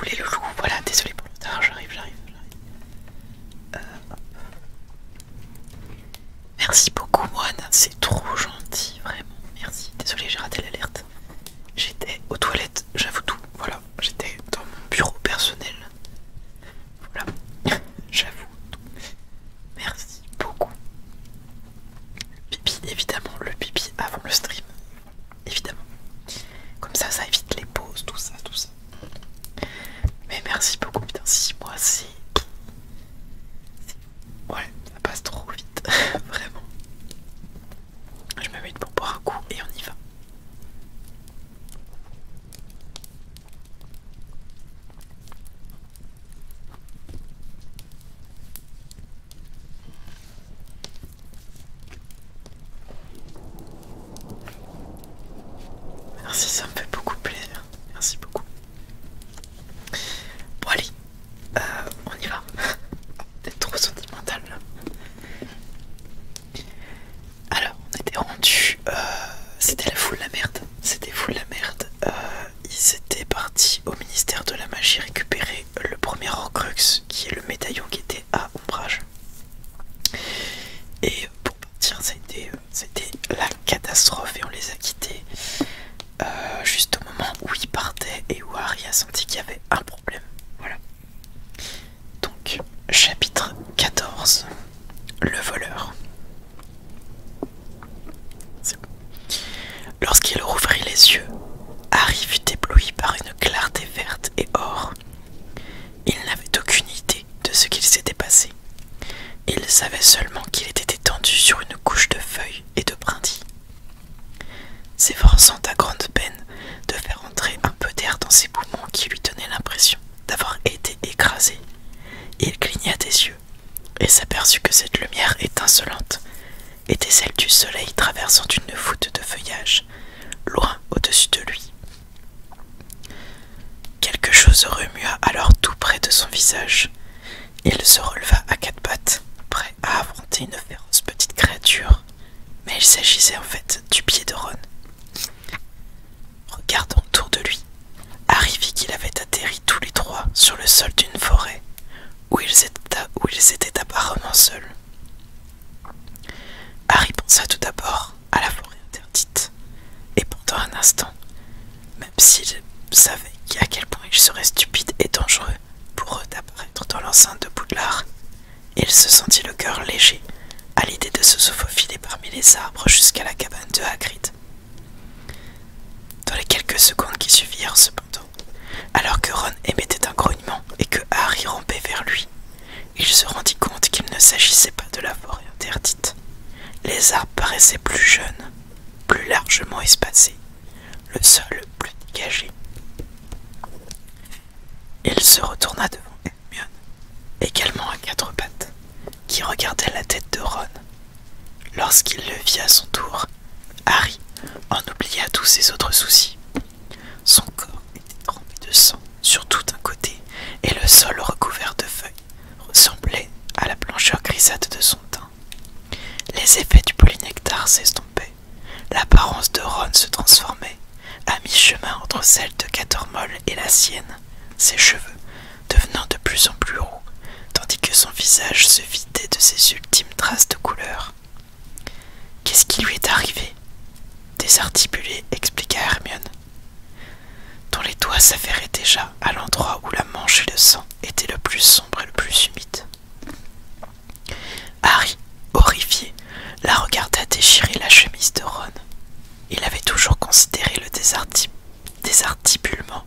les loulous. Voilà, désolé pour le retard, j'arrive. Hop. Merci beaucoup, Moine, c'est trop gentil, vraiment. Merci. Désolé, j'ai raté l'alerte. J'étais aux toilettes, j'avoue tout. Voilà, j'étais dans mon bureau personnel. Voilà, j'avoue tout. Merci beaucoup. Le pipi, évidemment, le pipi avant le stream. Évidemment. Comme ça évite les pauses, tout ça. Mais merci beaucoup, putain, 6 mois, c'est... Ouais, ça passe trop vite, vraiment. Je me mets pour boire un coup et on y va. Merci, ça me fait beaucoup plaisir. Merci beaucoup. Bon allez, on y va. Peut-être trop sentimental là. Alors, on était rendu. C'était la foule la merde. C'était full la merde. Ils étaient partis au ministère de la magie récupérer le premier Horcrux, qui est le médaillon qui était à ombrage. Et pour partir, ça a été la catastrophe et on les a quittés juste au moment où ils partaient et où Harry a senti qu'il y avait un problème. Voilà. Donc, chapitre 14, le voleur. Lorsqu'il rouvrit les yeux, Harry fut ébloui par une clarté verte et or. Il n'avait aucune idée de ce qu'il s'était passé. Il savait seulement qu'il était étendu sur une couche de feuilles et de brindilles. S'efforçant à grande peine de faire entrer un peu d'air dans ses poumons qui lui donnaient l'impression d'avoir été écrasé, il cligna des yeux et s'aperçut que cette lumière étincelante était celle du soleil traversant une voûte de feuillage, loin au-dessus de lui. Quelque chose remua alors tout près de son visage. Il se releva à quatre pattes, prêt à affronter une féroce petite créature, mais il s'agissait en fait du pied de Ron. Regardant autour de lui, Harry vit qu'il avait atterri tous les trois sur le sol d'une forêt, où ils étaient apparemment seuls. Harry pensa tout d'abord à la forêt interdite, et pendant un instant, même s'il savait à quel point il serait stupide et dangereux pour eux d'apparaître dans l'enceinte de Poudlard, il se sentit le cœur léger à l'idée de se faufiler parmi les arbres jusqu'à la cabane de Hagrid. Dans les quelques secondes qui suivirent cependant, alors que Ron émettait un grognement et que Harry rampait vers lui, il se rendit compte qu'il ne s'agissait pas de la forêt interdite. Les arbres paraissaient plus jeunes, plus largement espacés, le sol plus dégagé. Il se retourna devant Hermione, également à quatre pattes, qui regardait la tête de Ron. Lorsqu'il le vit à son tour, Harry en oublia tous ses autres soucis. Son corps était trempé de sang sur tout un côté, et le sol recouvert de feuilles ressemblait à la blancheur grisâtre de son teint. Les effets du polynectar s'estompaient. L'apparence de Ron se transformait, à mi-chemin entre celle de Cattermole et la sienne, ses cheveux devenant de plus en plus roux, tandis que son visage se vidait de ses ultimes traces de couleur. « Qu'est-ce qui lui est arrivé ?» désarticulé, expliqua Hermione, dont les doigts s'affairaient déjà à l'endroit où la manche et le sang étaient le plus sombre et le plus humide. Harry, horrifié, la regarda déchirer la chemise de Ron. Il avait toujours considéré le désarticulement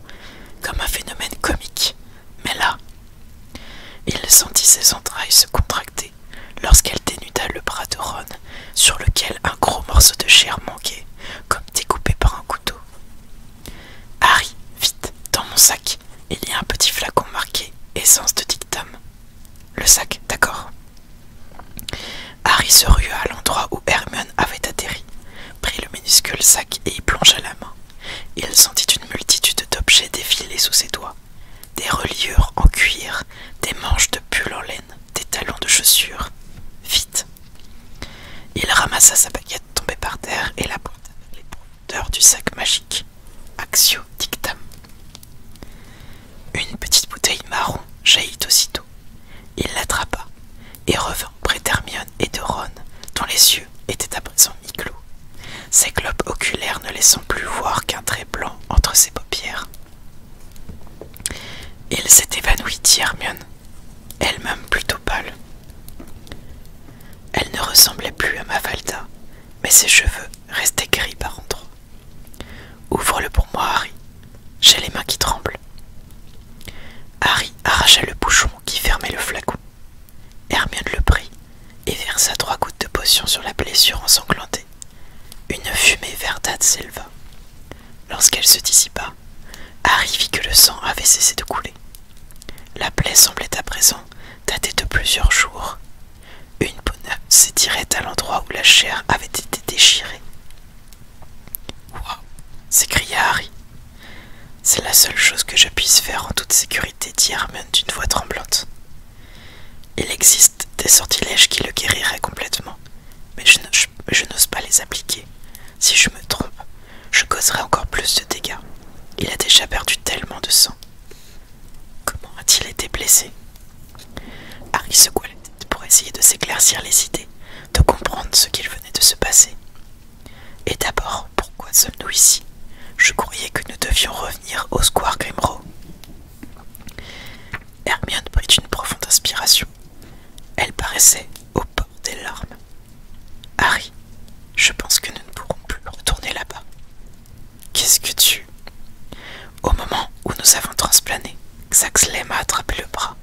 comme un phénomène comique, mais là, il sentit ses entrailles se contracter lorsqu'elle dénuda le bras de Ron, sur lequel un gros morceau de chair manquait, comme découpé par un couteau. « Harry, vite, dans mon sac, il y a un petit flacon marqué « Essence de dictame ». Le sac, d'accord. Harry se rua à l'endroit où Hermione avait atterri, prit le minuscule sac et y plongea la main. Il sentit une multitude d'objets défiler sous ses doigts. Des reliures en cuir, des manches de pull en laine, des talons de chaussures. Vite. Il ramassa sa baguette tombée par terre et la pointa vers les profondeurs du sac magique. Accio dictam. Une petite globe oculaire ne laissant plus voir qu'un trait blanc entre ses paupières. Il s'est évanoui, dit Hermione, elle-même plutôt pâle. Elle ne ressemblait plus à Mafalda, mais ses cheveux restaient gris par endroits. Ouvre-le pour moi, Harry. J'ai les mains qui tremblent. Harry arracha le bouchon qui fermait le flacon. Hermione le prit et versa 3 gouttes de potion sur la blessure ensanglantée. Une fumée verdâtre s'éleva. Lorsqu'elle se dissipa, Harry vit que le sang avait cessé de couler. La plaie semblait à présent dater de plusieurs jours. Une peau neuve s'étirait à l'endroit où la chair avait été déchirée. « Wow !» s'écria Harry. « C'est la seule chose que je puisse faire en toute sécurité, » dit Hermione d'une voix tremblante. « Il existe des sortilèges qui le guériraient complètement, mais je n'ose pas les appliquer. Si je me trompe, je causerai encore plus de dégâts. Il a déjà perdu tellement de sang. » Comment a-t-il été blessé? Harry secoua la tête pour essayer de s'éclaircir les idées, de comprendre ce qu'il venait de se passer. Et d'abord, pourquoi sommes-nous ici? Je croyais que nous devions revenir au Square Grimmauld. Hermione prit une profonde inspiration. Elle paraissait au bord des larmes. Harry, je pense que nous ne pourrons plus retourner là-bas. Qu'est-ce que tu... Au moment où nous avons transplané, Xaxley m'a attrapé le bras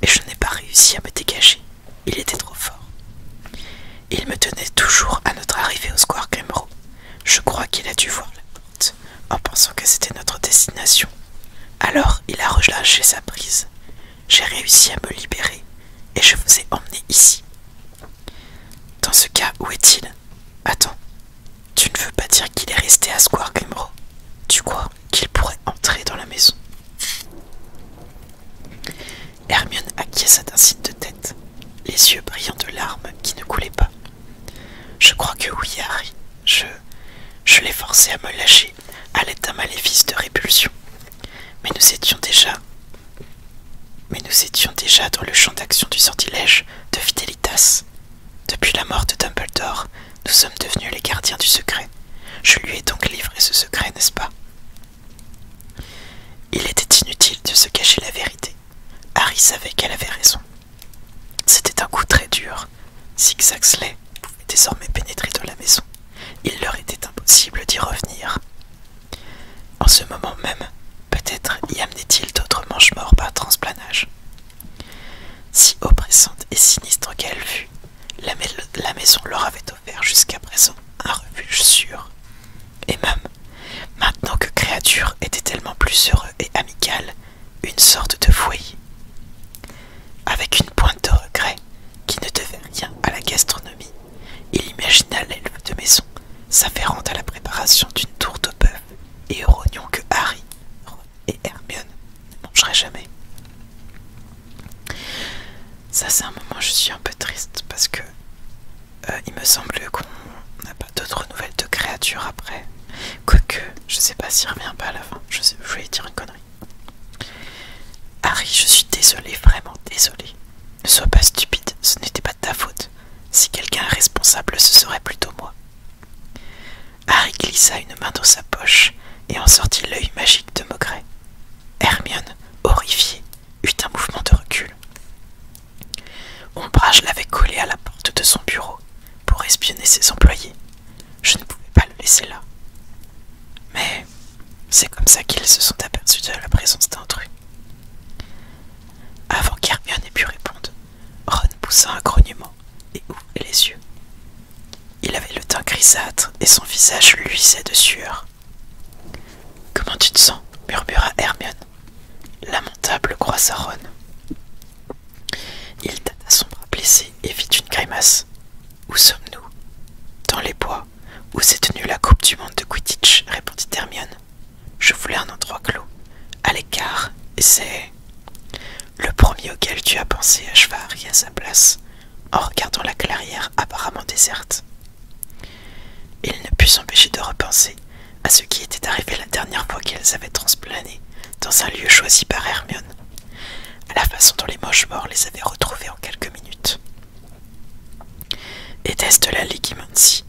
et je n'ai pas réussi à me dégager. Il était trop fort. Il me tenait toujours à notre arrivée au Square Grimmauld. Je crois qu'il a dû voir la porte en pensant que c'était notre destination. Alors il a relâché sa prise. J'ai réussi à me libérer et je vous ai emmené ici. Dans ce cas, où est-il? Attends, tu ne veux pas dire qu'il est resté à Square Grimmauld? Tu crois qu'il pourrait entrer dans la maison? Hermione acquiesça d'un signe de tête, les yeux brillants de larmes qui ne coulaient pas. Je crois que oui, Harry. Je l'ai forcé à me lâcher à l'aide d'un maléfice de répulsion. Mais nous étions déjà dans le champ d'action du sortilège de Fidelitas. Depuis la mort de Dumbledore, nous sommes devenus les gardiens du secret. Je lui ai donc livré ce secret, n'est-ce pas? Il était inutile de se cacher la vérité. Harry savait qu'elle avait raison. C'était un coup très dur. Si Xaxley pouvait désormais pénétrer dans la maison, il leur était impossible d'y revenir. En ce moment même, peut-être y amenait-il d'autres mange-morts par transplanage. Si oppressante et sinistre qu'elle fût, la maison leur avait offert jusqu'à présent un refuge sûr. Et même, maintenant que Créature était tellement plus heureux et amical, une sorte de foyer. Avec une pointe de regret qui ne devait rien à la gastronomie, il imagina l'elfe de maison s'afférant à la préparation d'une tourte au bœuf et aux rognons que Harry, Ron et Hermione ne mangeraient jamais. Ça, c'est un moment où je suis un peu triste parce que il me semble qu'on n'a pas d'autres nouvelles de Créature après. Quoique, je sais pas s'il revient pas à la fin. Je voulais dire une connerie. Harry, je suis désolé, vraiment désolé. Ne sois pas stupide, ce n'était pas de ta faute. Si quelqu'un est responsable, ce serait plutôt moi. Harry glissa une main dans sa poche et en sortit l'œil magique de Maugret. Hermione, horrifiée, eut un mouvement de recul. Ombrage l'avait collé à la porte de son bureau pour espionner ses employés. Je ne pouvais pas le laisser là. Mais c'est comme ça qu'ils se sont aperçus de la présence d'intrus. Avant qu'Hermione ait pu répondre, Ron poussa un grognement et ouvrit les yeux. Il avait le teint grisâtre et son visage luisait de sueur. « Comment tu te sens ?» murmura Hermione. Lamentable croissa Ron. Il tâta son bras blessé et fit une grimace. « Où sommes-nous ?»« Dans les bois, où s'est tenue la Coupe du Monde de Quidditch, » répondit Hermione. « Je voulais un endroit clos, à l'écart, et c'est... » Le premier auquel tu as pensé, acheva Harry à sa place, en regardant la clairière apparemment déserte. Il ne put s'empêcher de repenser à ce qui était arrivé la dernière fois qu'elles avaient transplané dans un lieu choisi par Hermione, à la façon dont les Mange-Morts les avaient retrouvés en quelques minutes. Était-ce de la Ligue Immensi?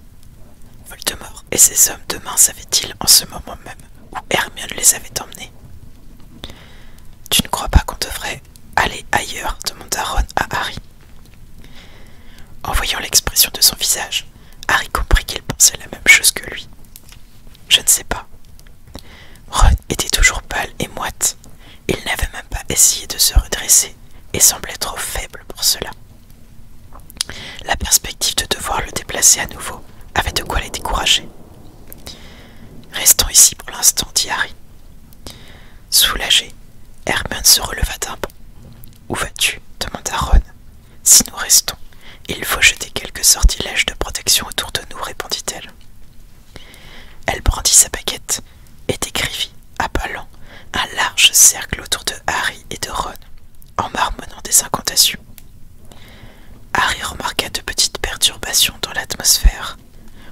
Voldemort et ses hommes de main savaient-ils en ce moment même où Hermione les avait emmenés? Tu ne crois pas qu'on devrait aller ailleurs? Demanda Ron à Harry. En voyant l'expression de son visage, Harry comprit qu'il pensait la même chose que lui. Je ne sais pas. Ron était toujours pâle et moite. Il n'avait même pas essayé de se redresser et semblait trop faible pour cela. La perspective de devoir le déplacer à nouveau avait de quoi les décourager. Restons ici pour l'instant, dit Harry. Soulagé, Hermione se releva d'un bond. Où vas-tu? Demanda Ron. Si nous restons, il faut jeter quelques sortilèges de protection autour de nous, répondit-elle. Elle brandit sa baguette et décrivit, à pas lents, un large cercle autour de Harry et de Ron, en marmonnant des incantations. Harry remarqua de petites perturbations dans l'atmosphère.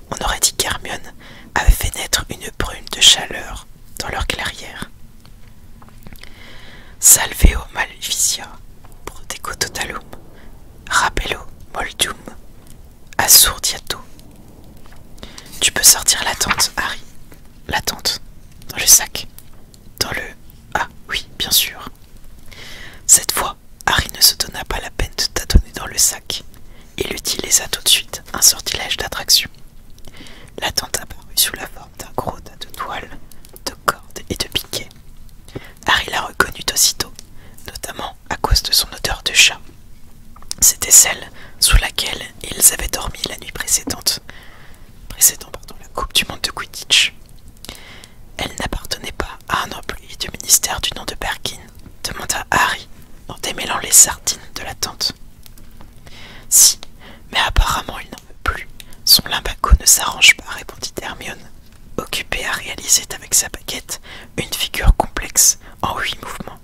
On aurait dit qu'Hermione avait fait naître une brume de chaleur dans leur clairière. Salveo maleficia, proteco totalum, rappello moldum, assurdiato. Tu peux sortir la tente, Harry. La tente, dans le sac. Dans le... Ah, oui, bien sûr. Cette fois, Harry ne se donna pas la peine de tâtonner dans le sac. Il utilisa tout de suite un sortilège d'attraction. La tente apparut sous la forme d'un gros tas de toiles, de cordes et de piquets. Harry la reconnut aussitôt, notamment à cause de son odeur de chat. C'était celle sous laquelle ils avaient dormi la nuit précédente. La Coupe du Monde de Quidditch. Elle n'appartenait pas à un employé du ministère du nom de Perkin, demanda Harry en démêlant les sardines de la tente. Si, mais apparemment il n'en veut plus. Son lumbago ne s'arrange pas, répondit Hermione, occupée à réaliser avec sa baguette une figure complexe en 8 mouvements.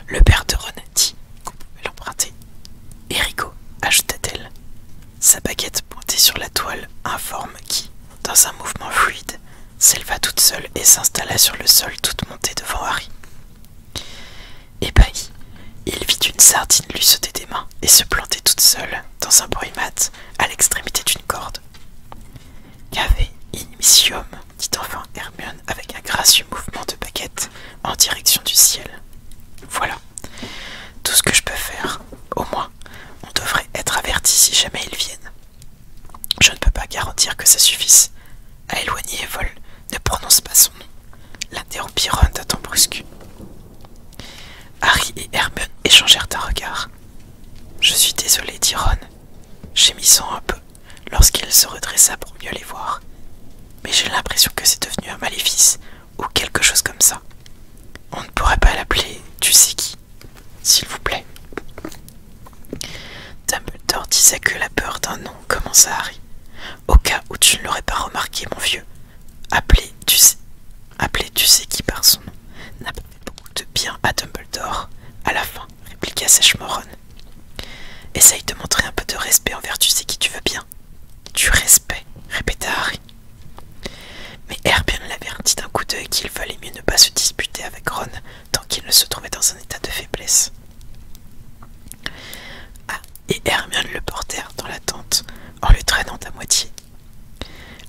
Le père de Ron a dit qu'on pouvait l'emprunter. Et Rigaud, ajouta-t-elle. Sa baguette pointait sur la toile informe qui, dans un mouvement fluide, s'éleva toute seule et s'installa sur le sol toute montée devant Harry. Ébahi, il vit une sardine lui sauter des mains et se planter toute seule dans un bruit-mat à l'extrémité d'une corde. Cave initium, dit enfin Hermione avec un gracieux mouvement de baguette en direction du ciel. Voilà, tout ce que je peux faire. Au moins, on devrait être averti si jamais ils viennent. Je ne peux pas garantir que ça suffise. À éloigner Evol, ne prononce pas son nom, l'interrompit Ron d'un ton brusque. Harry et Hermione échangèrent un regard. Je suis désolé, dit Ron, gémissant un peu lorsqu'il se redressa pour mieux les voir. Mais j'ai l'impression que c'est devenu un maléfice ou quelque chose comme ça. On ne pourrait pas l'appeler tu sais qui, s'il vous plaît. Dumbledore disait que la peur d'un nom, commença Harry. Au cas où tu ne l'aurais pas remarqué, mon vieux, appeler tu sais qui par son nom n'a pas fait beaucoup de bien à Dumbledore. À la fin, répliqua sèchement Ron. Essaye de montrer un peu de respect envers tu sais qui tu veux bien. Du respect, répéta Harry. Mais Hermione l'avertit d'un coup d'œil qu'il valait mieux ne pas se disputer avec Ron tant qu'il ne se trouvait dans un état de faiblesse. Ah, et Hermione le portèrent dans la tente en le traînant à moitié.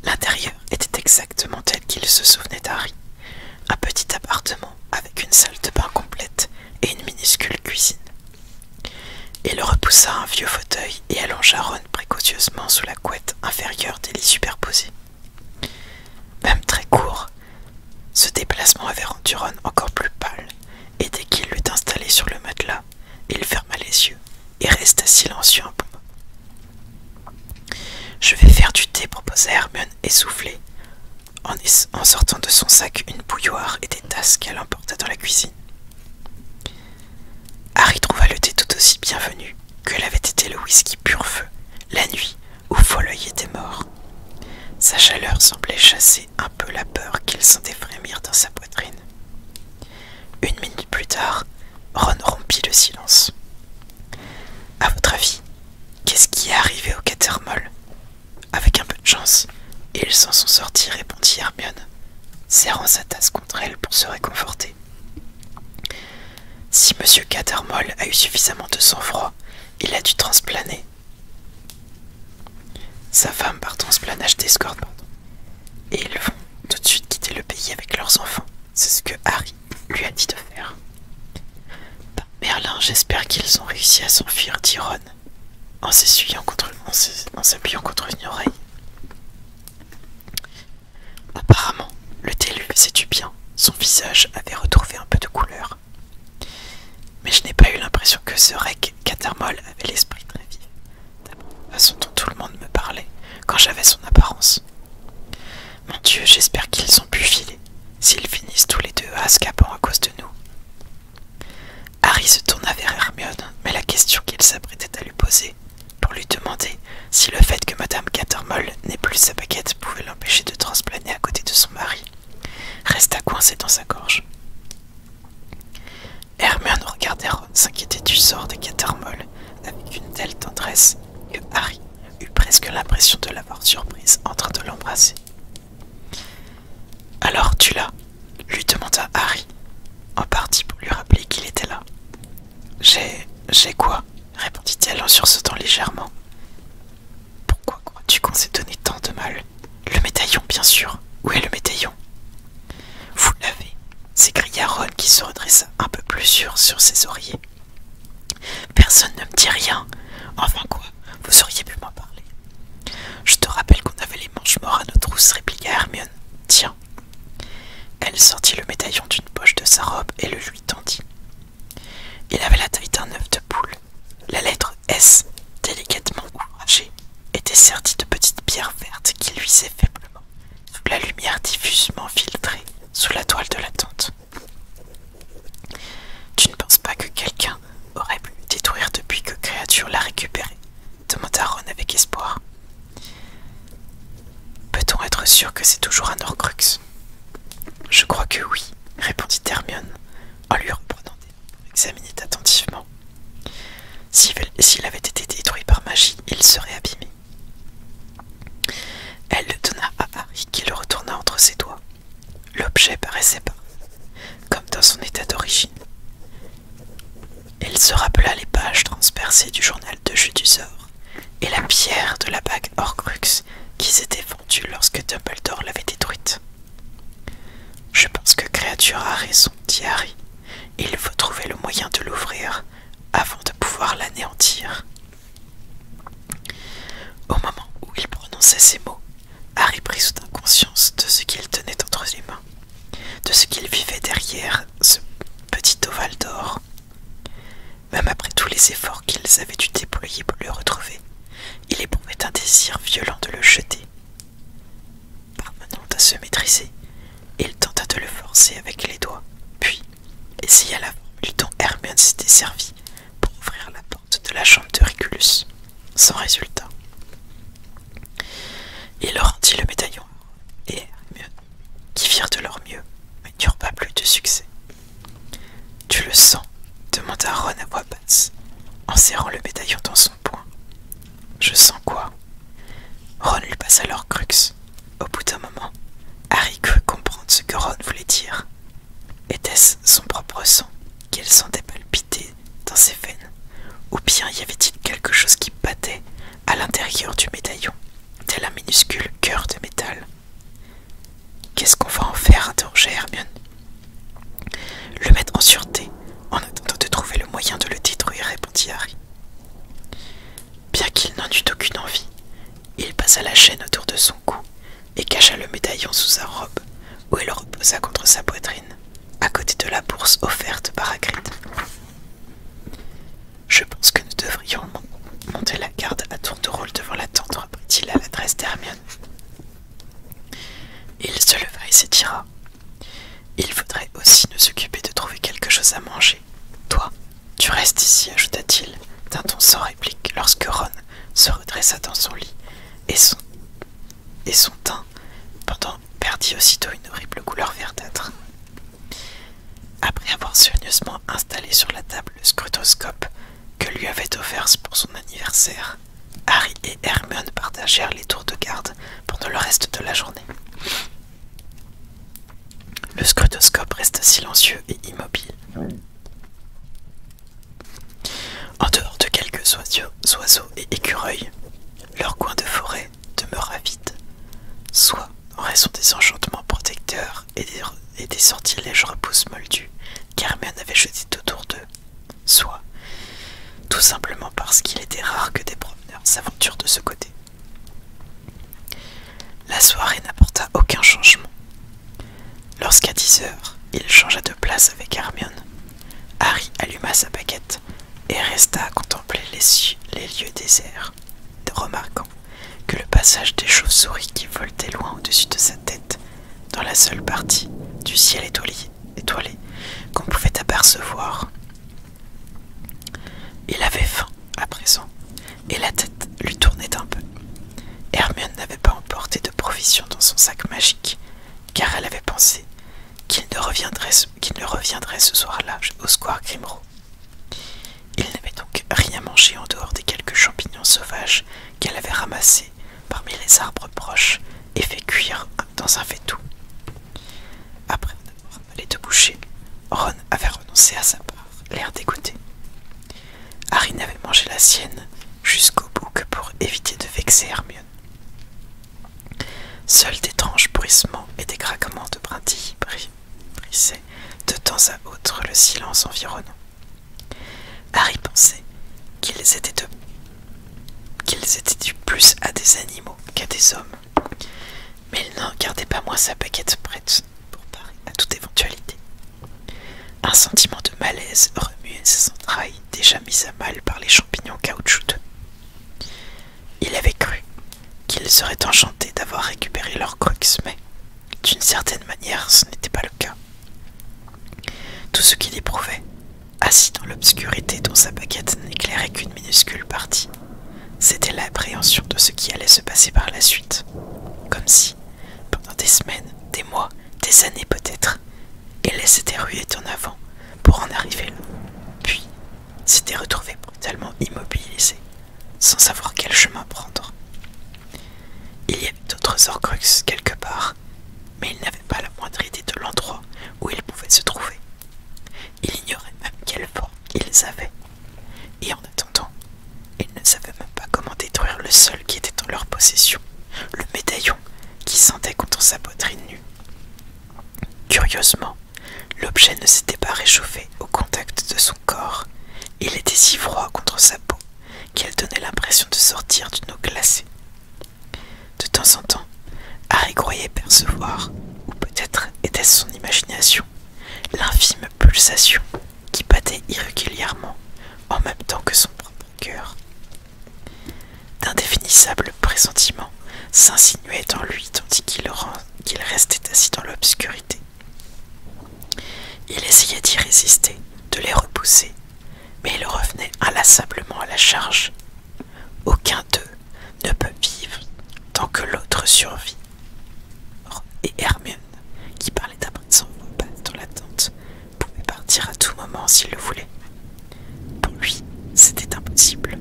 L'intérieur était exactement tel qu'il se souvenait d'Harry. Un petit appartement avec une salle de bain complète et une minuscule cuisine. Il repoussa un vieux fauteuil et allongea Ron précautionneusement sous la couette inférieure des lits superposés. Même très court, ce déplacement avait rendu Ron encore plus pâle, et dès qu'il l'eut installé sur le matelas, il ferma les yeux et resta silencieux un moment. Je vais faire du thé, proposa Hermione essoufflée, en sortant de son sac une bouilloire et des tasses qu'elle emporta dans la cuisine. Harry trouva le thé tout aussi bienvenu que l'avait été le whisky pur feu, la nuit où Folleuil était mort. Sa chaleur semblait chasser un peu la peur qu'il sentait frémir dans sa poitrine. 1 minute plus tard, Ron rompit le silence. « À votre avis, qu'est-ce qui est arrivé au Catermole ?» Avec un peu de chance, ils s'en sont sortis, répondit Hermione, serrant sa tasse contre elle pour se réconforter. Si Monsieur Catermole a eu suffisamment de sang-froid, il a dû transplaner. sa femme partant se planage d'escorte, et ils vont tout de suite quitter le pays avec leurs enfants. C'est ce que Harry lui a dit de faire. Merlin, j'espère qu'ils ont réussi à s'enfuir, dit Ron, en s'appuyant contre une oreille. Apparemment, le thé lui faisait du bien. Son visage avait retrouvé un peu de couleur. Mais je n'ai pas eu l'impression que ce Reg Cattermole avait l'esprit très vif, d'après la façon dont tout le monde me parlait quand j'avais son apparence. Mon Dieu, j'espère qu'ils ont pu filer, s'ils finissent tous les deux à Azkaban à cause de nous. Harry se tourna vers Hermione, mais la question qu'il s'apprêtait à lui poser, pour lui demander si le fait que Madame Cattermole n'ait plus sa baguette pouvait l'empêcher de transplaner à côté de son mari, resta coincé dans sa gorge. Hermione regardait Ron s'inquiéter du sort des Cattermole avec une telle tendresse que Harry eut presque l'impression de l'avoir surprise en train de l'embrasser. « Alors tu l'as ?» lui demanda Harry, en partie pour lui rappeler qu'il était là. « J'ai quoi ?» répondit-elle en sursautant légèrement. « Pourquoi crois-tu qu'on s'est donné tant de mal ? Le médaillon, bien sûr. Où est le médaillon ?»« Vous l'avez !» s'écria Ron qui se redressa un peu plus sûr sur ses oreillers. « Personne ne me dit rien. Enfin quoi, vous auriez pu m'en parler. »« Je te rappelle qu'on avait les manches morts à nos trousses, répliqua Hermione. « Tiens. » Elle sortit le médaillon d'une poche de sa robe et le lui tendit. Il avait la taille d'un œuf de poule. La lettre S, délicatement ouvragée, était sertie de petites pierres vertes qui luisaient faiblement sous la lumière diffusement filtrée sous la toile de la tente. « Tu ne penses pas que quelqu'un aurait pu le détruire depuis que Créature l'a récupéré ?» demanda Ron avec espoir. « Peut-on être sûr que c'est toujours un Horcrux ?»« Je crois que oui, » répondit Hermione, en lui reprenant des mains pour examiner attentivement. S'il avait été détruit par magie, il serait abîmé. Elle le donna à Harry qui le retourna entre ses doigts. L'objet paraissait parfait, comme dans son état d'origine. Il se rappela les pages transpercées du journal de Judusor et la pierre de la bague Horcrux qui s'était fendue lorsque Dumbledore l'avait détruite. « Je pense que Créature a raison, dit Harry. Il faut trouver le moyen de l'ouvrir avant de pouvoir l'anéantir. » Au moment où il prononçait ces mots, Harry prit soudain conscience de ce qu'il tenait entre les mains, de ce qu'il vivait derrière ce petit ovale d'or. Même après tous les efforts qu'ils avaient dû déployer pour le retrouver, il éprouvait un désir violent de le jeter. Parvenant à se maîtriser, il tenta de le forcer avec les doigts, puis essaya la formule dont Hermione s'était servie pour ouvrir la porte de la chambre de Régulus, sans résultat. Il rendit le médaillon à Ron et Hermione, qui firent de leur mieux, mais n'eurent pas plus de succès. « Tu le sens ?» demanda Ron à voix basse, en serrant le médaillon dans son poing. « Je sens quoi ?» Ron lui passa l'Horcrux. Au bout d'un moment, Harry crut comprendre ce que Ron voulait dire. Était-ce son propre sang qu'il sentait palpiter dans ses veines, ou bien y avait-il quelque chose qui battait à l'intérieur du médaillon, tel un minuscule cœur de métal? « Qu'est-ce qu'on va en faire ?» interrogea Hermione. « Le mettre en sûreté, en attendant de trouver le moyen de le détruire, » répondit Harry. Bien qu'il n'en eût aucune envie, il passa la chaîne autour de son cou et cacha le médaillon sous sa robe, où il reposa contre sa poitrine, à côté de la bourse offerte par Hagrid. « Je pense que nous devrions monter la garde à tour de rôle devant la tente, reprit-il à l'adresse d'Hermione. Il se leva et s'étira. « Il faudrait aussi nous occuper de trouver quelque chose à manger. Toi, tu restes ici, ajouta-t-il, d'un ton sans réplique lorsque Ron se redressa dans son lit et son teint perdit aussitôt une horrible couleur verdâtre. Après avoir soigneusement installé sur la table le scrutoscope que lui avait offert pour son anniversaire, Harry et Hermione partagèrent les tours de garde pendant le reste de la journée. Le scrutoscope resta silencieux et immobile. En dehors de quelques oiseaux et écureuils, leur coin de forêt des enchantements protecteurs et des sortilèges repousses moldus qu'Hermione avait jetés autour d'eux, soit tout simplement parce qu'il était rare que des promeneurs s'aventurent de ce côté. La soirée n'apporta aucun changement. Lorsqu'à 10 heures, il changea de place avec Hermione, Harry alluma sa baguette et resta à contempler les lieux déserts, remarquant que le passage des chauves-souris qui voletaient loin au-dessus de sa tête, dans la seule partie du ciel étoilé qu'on pouvait apercevoir. Il avait faim à présent, et la tête lui tournait un peu. Hermione n'avait pas emporté de provisions dans son sac magique, car elle avait pensé qu'il ne reviendrait ce soir-là au square Grimmauld. Il n'avait donc rien mangé en dehors des quelques champignons sauvages qu'elle avait ramassés parmi les arbres proches et fait cuire dans un faitout. Après en avoir avalé 2 bouchées, Ron avait renoncé à sa part, l'air dégoûté. Harry n'avait mangé la sienne jusqu'au bout que pour éviter de vexer Hermione. Seuls d'étranges bruissements et des craquements de brindilles brisaient de temps à autre le silence environnant. Harry pensait qu'ils étaient dus plus à des animaux qu'à des hommes, mais il n'en gardait pas moins sa baguette prête pour parer à toute éventualité. Un sentiment de malaise remuait ses entrailles déjà mises à mal par les champignons caoutchouteux. Il avait cru qu'ils seraient enchantés d'avoir récupéré leur crux, mais d'une certaine manière ce n'était pas le cas. Tout ce qu'il éprouvait, assis dans l'obscurité dont sa baguette n'éclairait qu'une minuscule partie, c'était l'appréhension de ce qui allait se passer par la suite, comme si, pendant des semaines, des mois, des années peut-être, il s'était rué en avant pour en arriver là, puis s'était retrouvé brutalement immobilisé, sans savoir quel chemin prendre. Il y avait d'autres Horcruxes quelque part, mais il n'avait pas la moindre idée de l'endroit où ils pouvaient se trouver. Il ignorait même quelle forme ils avaient, et en attendant, il ne savait même pas comment détruire le seul qui était en leur possession, le médaillon qui sentait contre sa poitrine nue. Curieusement, l'objet ne s'était pas réchauffé au contact de son corps. Il était si froid contre sa peau qu'elle donnait l'impression de sortir d'une eau glacée. De temps en temps, Harry croyait percevoir, ou peut-être était-ce son imagination, l'infime pulsation qui battait irrégulièrement en même temps que son propre cœur. D'indéfinissables pressentiments s'insinuaient en lui tandis qu'il restait assis dans l'obscurité. Il essayait d'y résister, de les repousser, mais il revenait inlassablement à la charge. Aucun d'eux ne peut vivre tant que l'autre survit. Ron et Hermione, qui parlaient à présent voix basse dans la tente, pouvaient partir à tout moment s'ils le voulaient. Pour lui, c'était impossible.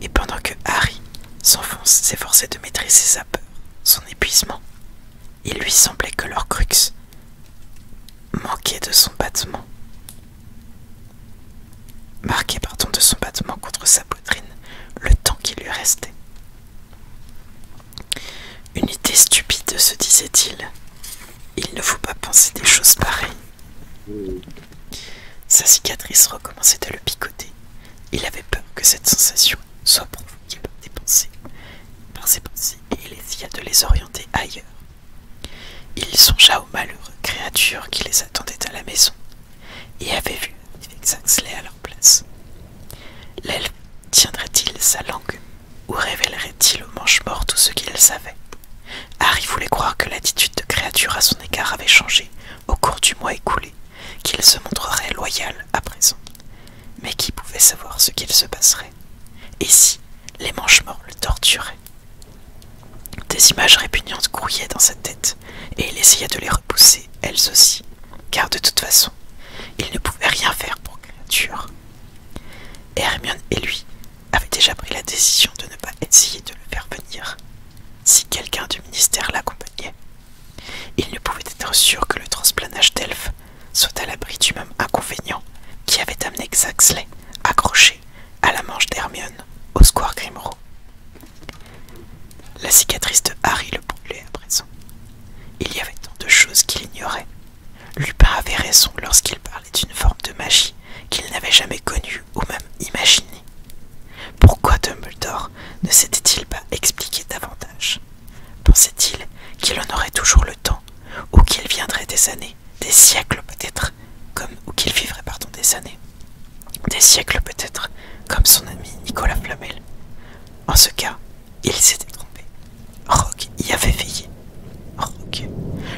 Et pendant que Harry s'efforçait de maîtriser sa peur, son épuisement, il lui semblait que leur crux marqué de son battement contre sa poitrine le temps qui lui restait. Une idée stupide, se disait-il. Il ne faut pas penser des choses pareilles. Sa cicatrice recommençait à le picoter. Il avait peur que cette sensation soit provoquée par ses pensées, et il essaya de les orienter ailleurs. Il songea aux malheureuses créatures qui les attendaient à la maison, et avait vu Exaxley à leur place. L'elfe tiendrait-il sa langue, ou révélerait-il aux manches-morts tout ce qu'il savait? Harry voulait croire que l'attitude de créature à son égard avait changé au cours du mois écoulé, qu'il se montrerait loyal à présent. Mais qui pouvait savoir ce qu'il se passerait? Et si les manches-morts le torturaient? Des images répugnantes grouillaient dans sa tête, et il essaya de les repousser, elles aussi, car de toute façon, il ne pouvait rien faire pour créature. Hermione et lui avaient déjà pris la décision de ne pas essayer de le faire venir. Si quelqu'un du ministère l'accompagnait, il ne pouvait être sûr que le transplanage d'elfes soit à l'abri du même inconvénient qui avait amené Exaxley accroché à la manche d'Hermione au square Grimmauld. La cicatrice de Harry le brûlait à présent. Il y avait tant de choses qu'il ignorait. Lupin avait raison lorsqu'il parlait d'une forme de magie qu'il n'avait jamais connue ou même imaginée. Pourquoi Dumbledore ne s'était-il pas expliqué davantage? Pensait-il qu'il en aurait toujours le temps, ou qu'il viendrait des années, des siècles peut-être, ou qu'il vivrait des années, des siècles peut-être, comme son ami Nicolas Flamel? En ce cas, il s'était trompé. Rogue y avait veillé. Rogue,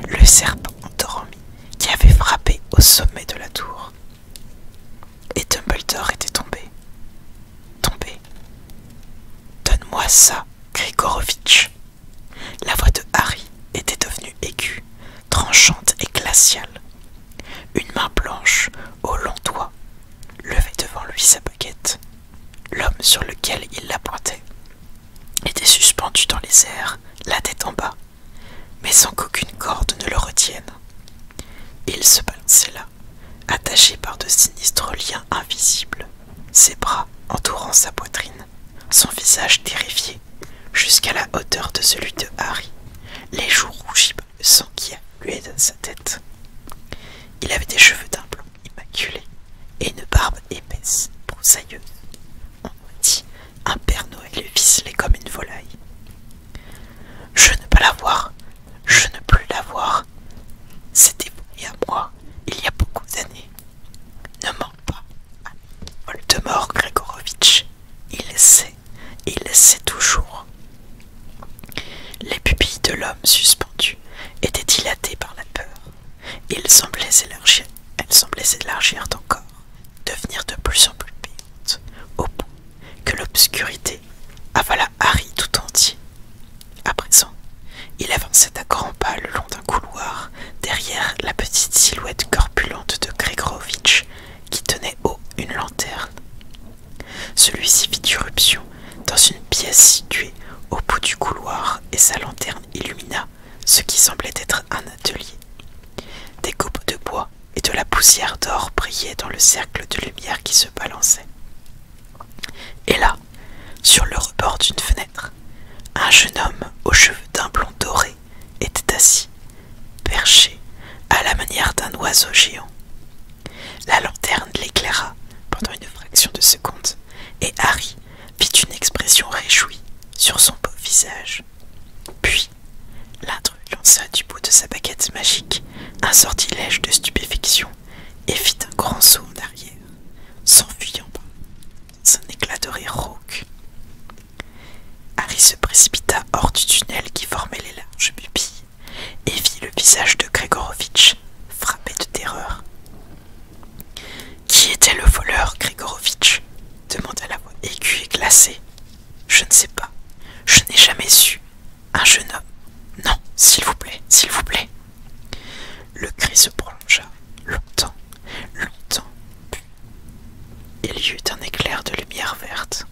le serpent endormi qui avait frappé au sommet de la tour. Et Dumbledore était tombé. Tombé. Donne-moi ça, Grigorovic. La voix de Harry était devenue aiguë, tranchante et glaciale. Une main blanche, au long doigt, levait devant lui sa baguette. L'homme sur lequel il la pointait était suspendu dans les airs, la tête en bas, mais sans qu'aucune corde ne le retienne. Il se balançait là, attaché par de sinistres liens invisibles, ses bras entourant sa poitrine, son visage terrifié, jusqu'à la hauteur de celui de Harry, les joues rougies par le sang qui affluait de sa tête. Il avait des cheveux d'un blond immaculé et une barbe épaisse, broussailleuse. On aurait dit un Père Noël ficelé comme une volaille. Je ne peux la voir, je ne plus la voir. C'était volé à moi, il y a beaucoup d'années. Ne mens pas, Voldemort Grigorovic. Il sait toujours. Les pupilles de l'homme suspendu étaient dilatées par la peur. Elles semblaient s'élargir encore, devenir de plus en plus béantes, au point que l'obscurité avala Harry tout entier. À présent, il avançait à grands pas le long d'un couloir, derrière la petite silhouette corpulente de Grigorovic, qui tenait haut une lanterne. Celui-ci fit irruption dans une pièce située au bout du couloir et sa lanterne illumina ce qui semblait être un atelier. Des copeaux de bois et de la poussière d'or brillaient dans le cercle de lumière qui se balançait. Et là, sur le rebord d'une fenêtre, un jeune homme aux cheveux d'un blond doré était assis, perché à la manière d'un oiseau géant. La lanterne l'éclaira pendant une fraction de seconde, et Harry vit une expression réjouie sur son beau visage. Puis, l'intrus lança du bout de sa baguette magique un sortilège de stupéfaction et fit un grand saut en arrière, s'enfuyant dans un éclat de rire rauque. Harry se précipita hors du tunnel qui formait les larges pupilles et vit le visage de Grigorovic frappé de terreur. Qui était le voleur, Grigorovic? Demanda la voix aiguë et glacée. Je ne sais pas. Je n'ai jamais su. Un jeune homme. Non, s'il vous plaît, s'il vous plaît. Le cri se prolongea, longtemps, longtemps, puis il y eut un éclair de lumière verte.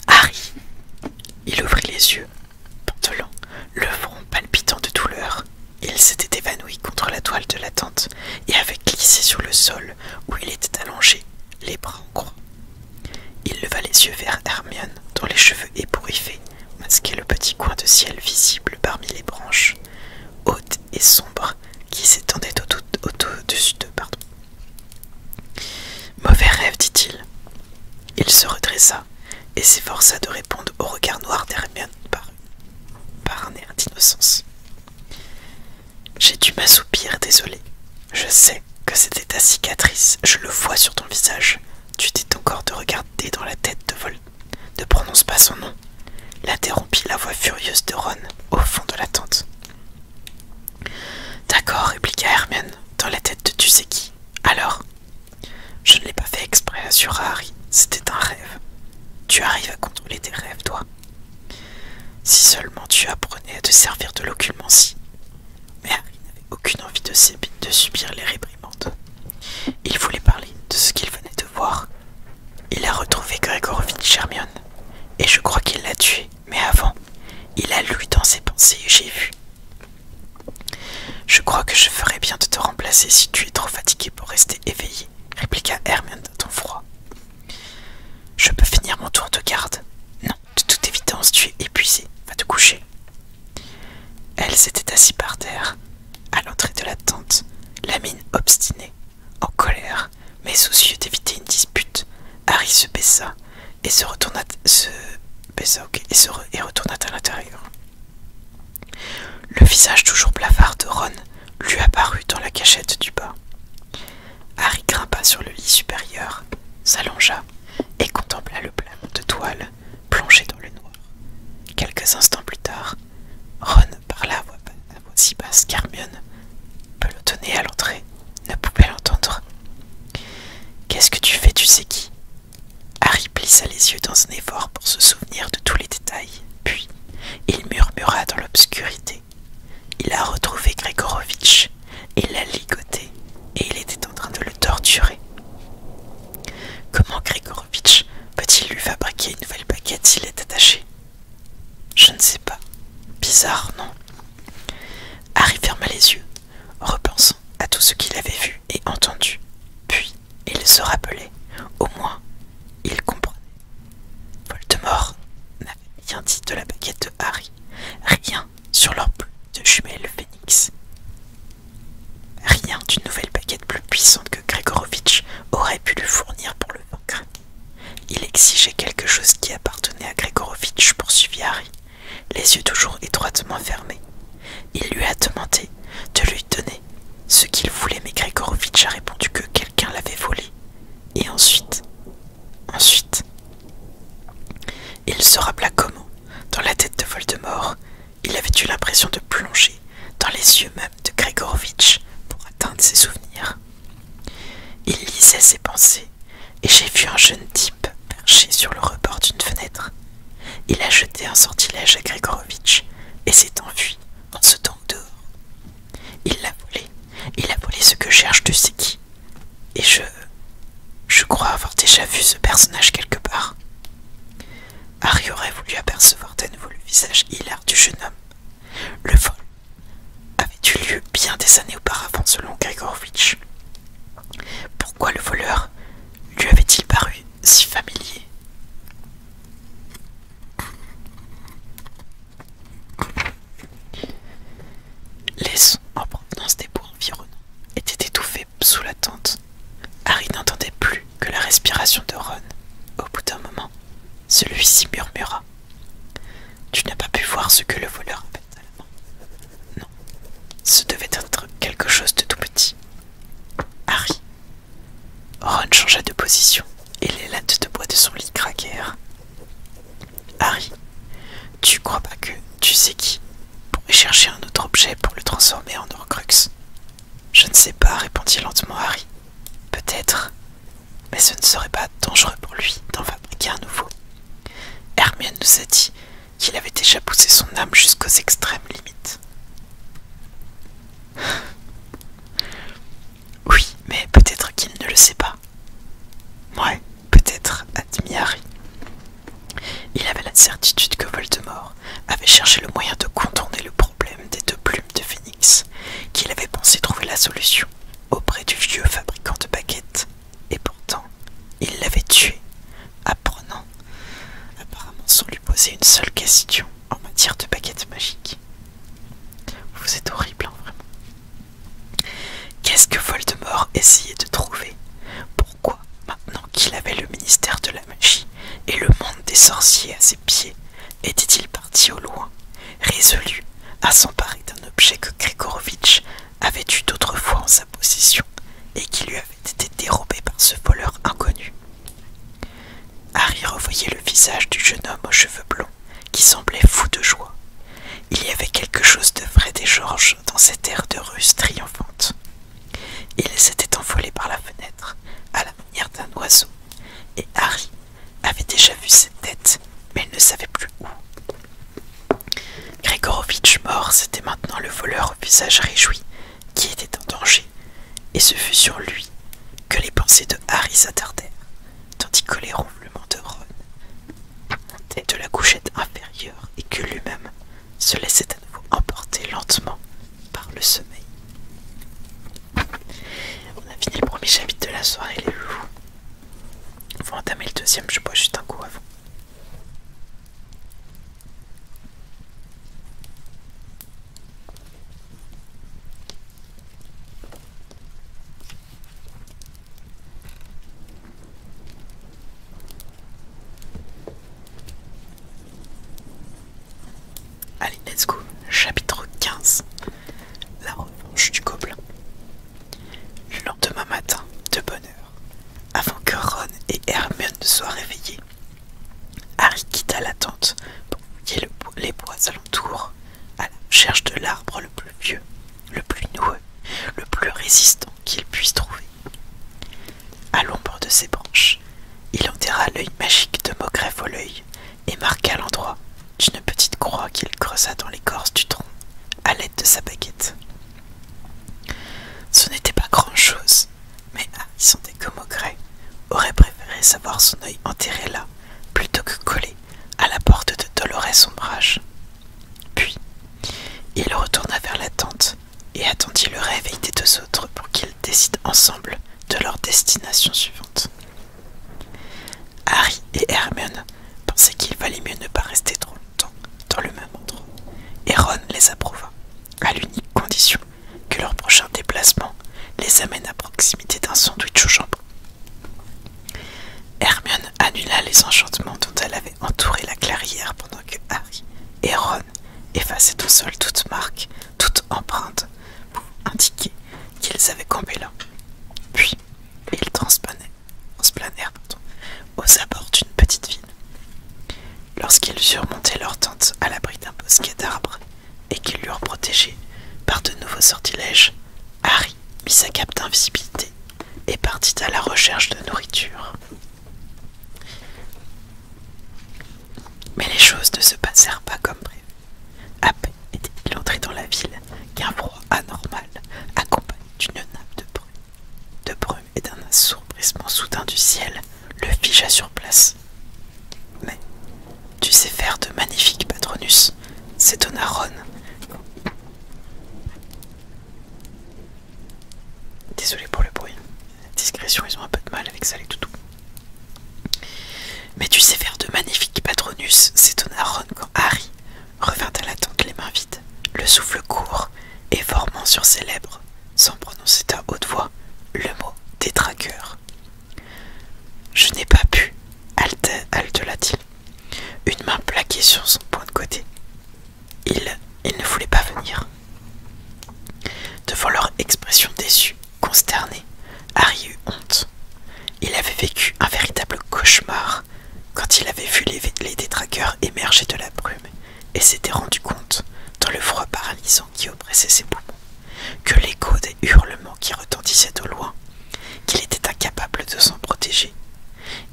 Harry! Il ouvrit les yeux, pantelant, le front palpitant de douleur. Il s'était évanoui contre la toile de la tente et avait glissé sur le sol où il était allongé, les bras en croix. Il leva les yeux vers Hermione, dont les cheveux ébouriffés masquaient le petit coin de ciel visible parmi les branches, hautes et sombres, qui s'étendaient au-dessus d'eux. Mauvais rêve, dit-il. Il se redressa et s'efforça de répondre au regard noir d'Hermione par un air d'innocence. J'ai dû m'assoupir, désolé. Je sais que c'était ta cicatrice, je le vois sur ton visage. Tu t'es encore de regarder dans la tête de Vol. Ne prononce pas son nom, l'interrompit la voix furieuse de Ron au fond de la tente. D'accord, répliqua Hermione, dans la tête de tu sais qui. Alors? Je ne l'ai pas fait exprès, assura Harry. C'était un rêve. Tu arrives à contrôler tes rêves, toi. Si seulement tu apprenais à te servir de l'occultancie. Mais Harry n'avait aucune envie de subir les réprimandes. Il voulait parler de ce qu'il venait de voir. Il a retrouvé Grigorovic, Hermione, et je crois qu'il l'a tué, mais avant, il a lu dans ses pensées et j'ai vu. Je crois que je ferais bien de te remplacer si tu es trop fatigué pour rester éveillé, répliqua Hermione d'un ton froid. Je peux finir mon tour de garde? Non, de toute évidence. se baissa et retourna à l'intérieur. Le visage toujours blafard de Ron lui apparut dans la cachette du bas. Harry grimpa sur le lit supérieur, s'allongea et contempla le plafond de toile plongé dans le noir. Quelques instants plus tard, Ron parla à voix si basse qu'Hermione, pelotonnée à l'entrée, ne pouvait l'entendre. « Qu'est-ce que tu fais, tu sais qui ?» Harry plissa les yeux dans un effort pour se souvenir de tous les détails, puis il murmura dans l'obscurité. Il a retrouvé Grégorovitch, il l'a ligoté et il était en train de le torturer. Comment Grégorovitch peut-il lui fabriquer une nouvelle baguette s'il est attaché? Je ne sais pas. Bizarre, non? Harry ferma les yeux, repensant à tout ce qu'il avait vu et entendu. Puis il se rappelait, au moins, il comprenait. Voldemort n'avait rien dit de la baguette de Harry, rien sur leur plume de jumelles phénix. Rien d'une nouvelle baguette plus puissante que Grégorovitch aurait pu lui fournir pour le vaincre. Il exigeait quelque chose qui appartenait à Grégorovitch, poursuivit Harry, les yeux toujours étroitement fermés. Il lui a demandé de lui donner ce qu'il voulait, mais Grégorovitch a répondu que quelqu'un l'avait volé. Et ensuite, il se rappela comment, dans la tête de Voldemort, il avait eu l'impression de plonger dans les yeux même de Grégorovitch pour atteindre ses souvenirs. Il lisait ses pensées, et j'ai vu un jeune type perché sur le rebord d'une fenêtre. Il a jeté un sortilège à Grégorovitch et s'est enfui en sautant dehors. Il l'a volé ce que cherche tu sais qui. Et je crois avoir déjà vu ce personnage quelque part. Harry aurait voulu apercevoir de nouveau le visage hilar du jeune homme. Le vol avait eu lieu bien des années auparavant selon Grégorovitch. Pourquoi le voleur lui avait-il paru si familier? Les sons en provenance des bois environnants étaient étouffés sous la tente. Harry n'entendait plus que la respiration de Ron. Au bout d'un moment, celui-ci murmura. « Tu n'as pas pu voir ce que le voleur avait à la main. » Non, ce devait être quelque chose de tout petit. Harry. Ron changea de position et les lattes de bois de son lit craquèrent. Harry, tu crois pas que tu sais qui pourrait chercher un autre objet pour le transformer en Horcrux? Je ne sais pas, répondit lentement Harry. Peut-être, mais ce ne serait pas dangereux pour lui d'en fabriquer un nouveau. Hermione nous a dit qu'il avait déjà poussé son âme jusqu'aux extrêmes limites. Oui, mais peut-être qu'il ne le sait pas. Ouais, peut-être, admit Harry. Il avait la certitude que Voldemort avait cherché le moyen de contourner le problème des deux plumes de Phénix, qu'il avait pensé trouver la solution auprès du vieux fabricant de baguettes, et pourtant, il l'avait tué, apparemment sans lui poser une seule question en matière de baguettes magiques. Vous êtes horrible, hein, vraiment. Qu'est-ce que Voldemort essayait de trouver? Pourquoi, maintenant qu'il avait le ministère de la magie et le monde des sorciers à ses pieds, était-il parti au loin, résolu à s'emparer d'un objet que Grégorovitch avait eu d'autrefois en sa possession et qui lui avait été dérobé par ce voleur inconnu? Harry revoyait le visage du jeune homme aux cheveux blonds qui semblait fou de joie. Il y avait quelque chose de vrai des Georges dans cet air de ruse triomphante. Il s'était envolé par la fenêtre à la manière d'un oiseau, et Harry avait déjà vu cette tête, mais il ne savait plus où. Grégorovitch mort, c'était maintenant le voleur au visage réjoui qui était en danger, et ce fut sur lui que les pensées de Harry s'attardèrent, tandis que les ronflements de Ron montaient de la couchette inférieure et que lui-même se laissait à nouveau emporter lentement par le sommeil. On a fini le premier chapitre de la soirée, les loups. On va entamer le deuxième, je bois juste un coup avant. let's go. Chapitre 15. La revanche du gobelin. Le lendemain matin, de bonne heure, avant que Ron et Hermione ne soient réveillés, Harry quitta la tente pour fouiller les bois alentours, à la recherche de l'arbre le plus vieux, le plus noueux, le plus résistant qu'il puisse trouver. À l'ombre de ses branches, il enterra l'œil magique de Maugrey Foleuil et marqua l'endroit d'une petite croix qu'il creusa dans l'écorce du tronc à l'aide de sa baguette. Ce n'était pas grand-chose, mais Harry sentait que Maugrey aurait préféré savoir son œil enterré là plutôt que collé à la porte de Dolorès Ombrage. Puis, il retourna vers la tente et attendit le réveil des deux autres pour qu'ils décident ensemble de leur destination suivante. Harry et Hermione pensaient qu'il valait mieux ne pas rester trop longtemps dans le même endroit, et Ron les approuva, à l'unique condition que leur prochain déplacement les amène à proximité d'un sandwich au jambon. Hermione annula les enchantements dont elle avait entouré la clairière pendant que Harry et Ron effaçaient au sol toute marque, toute empreinte, pour indiquer qu'ils avaient campé là. Puis, ils transplanèrent aux abords d'une petite ville. Lorsqu'ils eurent monté leur tente à l'abri d'un bosquet d'arbres et qu'ils l'eurent protégée par de nouveaux sortilèges, Harry mit sa cape d'invisibilité et partit à la recherche de nourriture. Mais les choses ne se passèrent pas comme prévu. À peine était-il entré dans la ville qu'un froid anormal, accompagné d'une nappe de brume et d'un assourdissement soudain du ciel, le figea sur place. Mais tu sais faire de magnifiques Patronus, s'étonna Ron. Désolé pour le bruit. Discrétion, ils ont un peu de mal avec ça les toutous. Mais tu sais faire de magnifiques Patronus, s'étonna Ron quand Harry revint à la tente les mains vides, le souffle court et formant sur ses lèvres, sans prononcer à haute voix, le mot détraqueur. Je n'ai pas pu, haltela-t-il, une main plaquée sur son poing de côté. Il ne voulait pas venir. Devant leur expression déçue, consternée, Harry eut honte. Il avait vécu un véritable cauchemar quand il avait vu les détraqueurs émerger de la brume et s'était rendu compte, dans le froid paralysant qui oppressait ses poumons, que l'écho des hurlements qui retentissaient au loin, qu'il était incapable de s'en protéger.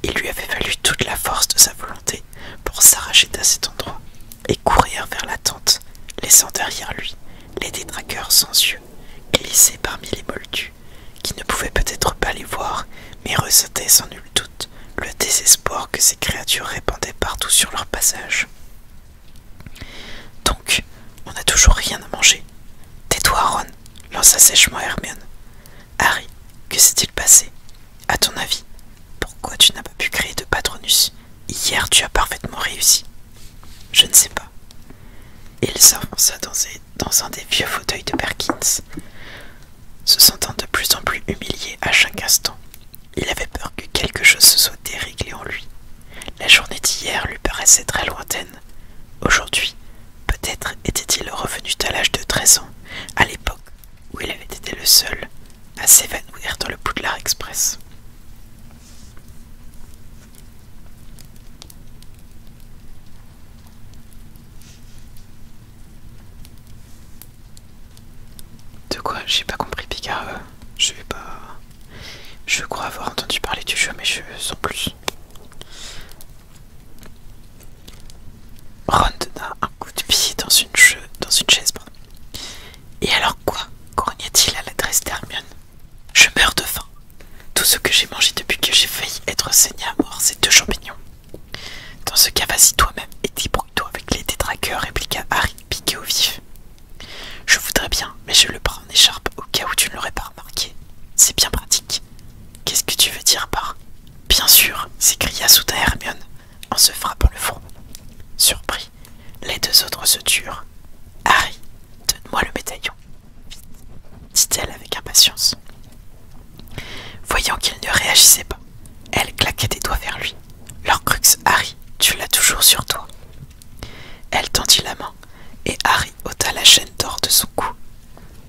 Il lui avait fallu toute la force de sa volonté pour s'arracher à cet endroit et courir vers la tente, laissant derrière lui les détraqueurs sans yeux, glissés parmi les moldus, qui ne pouvaient peut-être pas les voir, mais ressentaient sans nul doute le désespoir que ces créatures répandaient partout sur leur passage. Donc, on n'a toujours rien à manger. Tais-toi, Ron, lança sèchement Hermione. Harry, que s'est-il passé? À ton avis, pourquoi tu n'as pas pu créer de Patronus? Hier, tu as parfaitement réussi. Je ne sais pas. Il s'avança dans un des vieux fauteuils de Perkins, se sentant de plus en plus humilié à chaque instant. Il avait peur que quelque chose se soit déréglé en lui. La journée d'hier lui paraissait très lointaine. Aujourd'hui, peut-être était-il revenu à l'âge de 13 ans, à l'époque où il avait été le seul à s'évanouir dans le Poudlard Express. De quoi? J'ai pas compris, Picard. Je crois avoir entendu parler du jeu, mais je sens plus. Ron donna un coup de pied dans une chaise. Pardon. Et alors quoi? Grogna-t-il à l'adresse d'Hermione. Je meurs de faim. Tout ce que j'ai mangé depuis que j'ai failli être saigné à mort, c'est 2 champignons. Dans ce cas, vas-y toi-même et débrouille-toi avec les détraqueurs, répliqua Harry, piqué au vif. Je voudrais bien, mais je le prends en écharpe au cas où tu ne l'aurais pas remarqué. C'est bien pratique. Qu'est-ce que tu veux dire par « Bien sûr » s'écria soudain Hermione en se frappant le front. Surpris, les deux autres se turent. « Harry, donne-moi le médaillon. » dit-elle avec impatience. Voyant qu'il ne réagissait pas, elle claquait des doigts vers lui. « L'Horcrux, Harry, tu l'as toujours sur toi. » Elle tendit la main et Harry ôta la chaîne d'or de son cou.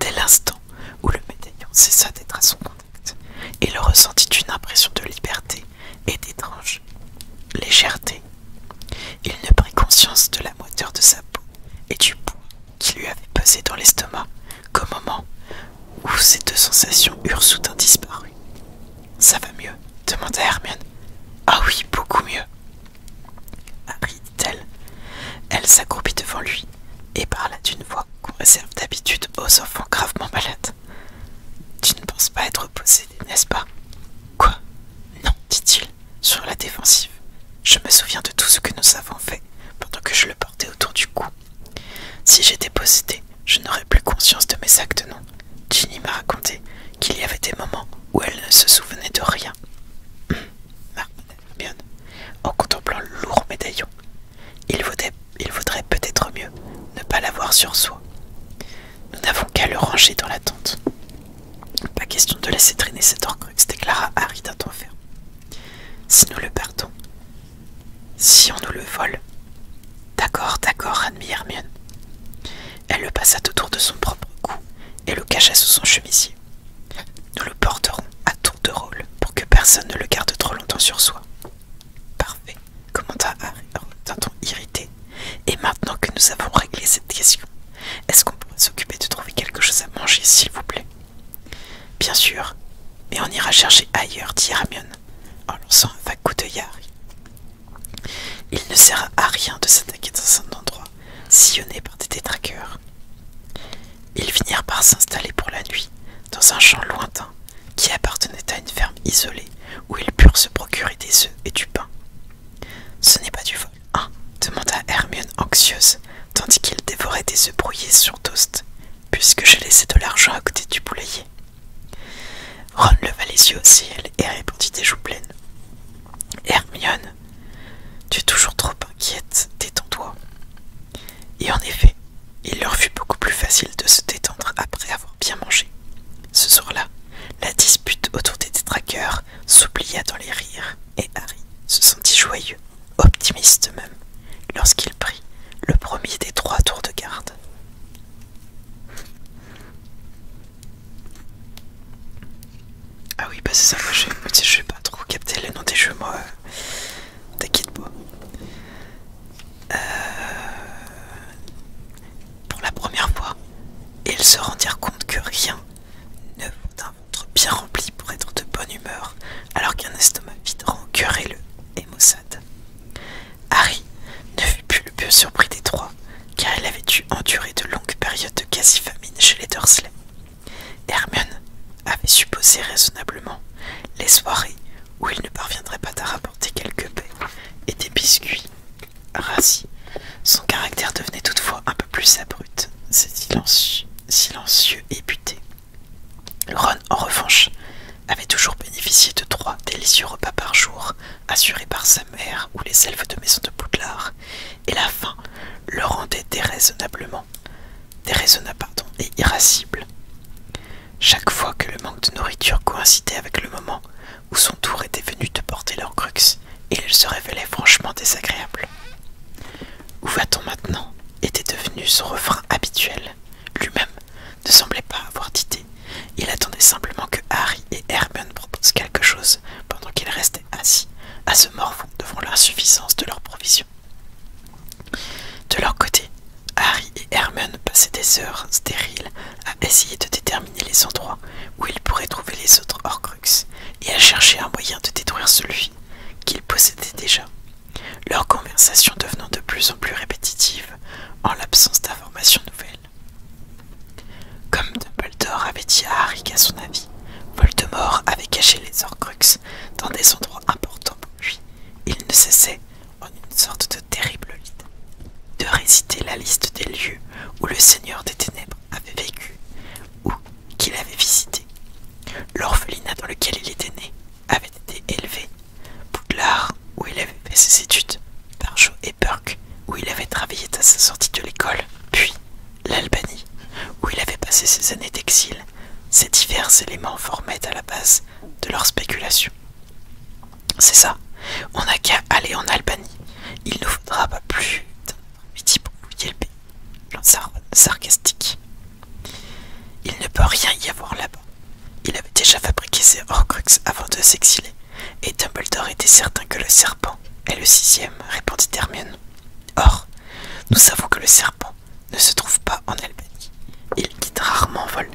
Dès l'instant où le médaillon cessa d'être à son contact, il ressentit une impression de liberté et d'étrange légèreté. Il ne prit conscience de la moiteur de sa peau et du poids qui lui avait pesé dans l'estomac qu'au moment où ces deux sensations eurent soudain disparu. « Ça va mieux ?» demanda Hermione. « Ah oui, beaucoup mieux. » Harry, dit-elle. Elle s'accroupit devant lui et parla d'une voix qu'on réserve d'habitude aux enfants gravement malades. « Tu ne penses pas être possédé, n'est-ce pas ?»« Quoi ? Non, dit-il, sur la défensive. Je me souviens de tout ce que nous avons fait pendant que je le portais autour du cou. Si j'étais possédé, je n'aurais plus conscience de mes actes, non. Ginny m'a raconté qu'il y avait des moments où elle ne se souvenait de rien. Marmonna Hermione, en contemplant le lourd médaillon. Il vaudrait peut-être mieux ne pas l'avoir sur soi. Nous n'avons qu'à le ranger dans la tente. Pas question de laisser traîner cet Horcrux, déclara Harry d'un ton ferme. Si nous le perdons, si on nous le vole. D'accord, admit Hermione. Elle le passa autour de son propre cou et le cacha sous son chemisier. Nous le porterons à tour de rôle pour que personne ne le garde trop longtemps sur soi. Parfait, commenta Harry d'un ton irrité. Et maintenant que nous avons réglé cette question, est-ce qu'on pourrait s'occuper de trouver quelque chose à manger, s'il vous plaît? Bien sûr, mais on ira chercher ailleurs, dit Hermione, en lançant un vague coup d'œil à Harry. Il ne sert à rien de s'attaquer dans un endroit sillonné par des détraqueurs. Ils finirent par s'installer pour la nuit dans un champ lointain qui appartenait à une ferme isolée où ils purent se procurer des œufs et du pain. « Ce n'est pas du vol, hein ?» demanda Hermione anxieuse, tandis qu'il dévorait des œufs brouillés sur toast, puisque j'ai laissé de l'argent à côté du poulailler. Ron leva les yeux au ciel et répondit des joues pleines. « Hermione, tu es toujours trop inquiète, détends-toi. » Et en effet, il leur fut beaucoup plus facile de se détendre après avoir bien mangé. Ce soir-là, la dispute autour des détraqueurs s'oublia dans les rires, et Harry se sentit joyeux, optimiste même, lorsqu'il prit le premier des 3 tours de garde. Ah oui, bah c'est ça, moi je vais pas trop capter le nom des jeux, moi. T'inquiète pas. Pour la première fois, ils se rendirent compte que rien ne vaut un ventre bien rempli pour être de bonne humeur, alors qu'un estomac vide rend querelleux et maussade. Harry ne fut plus le plus surpris des 3, car il avait dû endurer de longues périodes de quasi-famine chez les Dursley. Hermione avait supposé raisonnablement les soirées où il ne parviendrait pas à rapporter quelques baies et des biscuits rassis. Son caractère devenait toutefois un peu plus abrupt, silencieux et buté. Ron, en revanche, avait toujours bénéficié de 3 délicieux repas par jour, assurés par sa mère ou les elfes de maison de Poudlard, et la faim le rendait déraisonnable et irascible. Chaque fois que le manque de nourriture coïncidait avec le moment où son tour était venu de porter l'Horcrux, il se révélait franchement désagréable. « Où va-t-on maintenant ?» était devenu son refrain habituel. Lui-même ne semblait pas avoir d'idée. Il attendait simplement que Harry et Hermione proposent quelque chose pendant qu'il restait assis, à se morfondre devant l'insuffisance de leurs provisions. De leur côté, Harry et Hermione passaient des heures stériles à essayer de déterminer les endroits où ils pourraient trouver les autres Horcrux et à chercher un moyen de détruire celui qu'ils possédaient déjà, leur conversation devenant de plus en plus répétitive en l'absence d'informations nouvelles. Comme Dumbledore avait dit à Harry qu'à son avis, Voldemort avait caché les Horcrux dans des endroits importants pour lui, il ne cessait, en une sorte de terrible idée, de réciter la liste des lieux où le Seigneur des Ténèbres avait vécu ou qu'il avait visité. L'orphelinat dans lequel il était né avait été élevé, Poudlard où il avait fait ses études, Barjo et Burke où il avait travaillé à sa sortie de l'école, puis l'Albanie où il avait passé ses années d'exil. Ces divers éléments formaient à la base de leur spéculation. C'est ça, on n'a qu'à aller en Albanie. Il ne faudra pas plus d'un midi pour fouiller le pays. lança Ron, sarcastique. Il ne peut rien y avoir là-bas. Il avait déjà fabriqué ses Horcruxes avant de s'exiler, et Dumbledore était certain que le serpent est le 6e, répondit Hermione. Or, nous savons que le serpent ne se trouve pas en Albanie. Il quitte rarement en vol.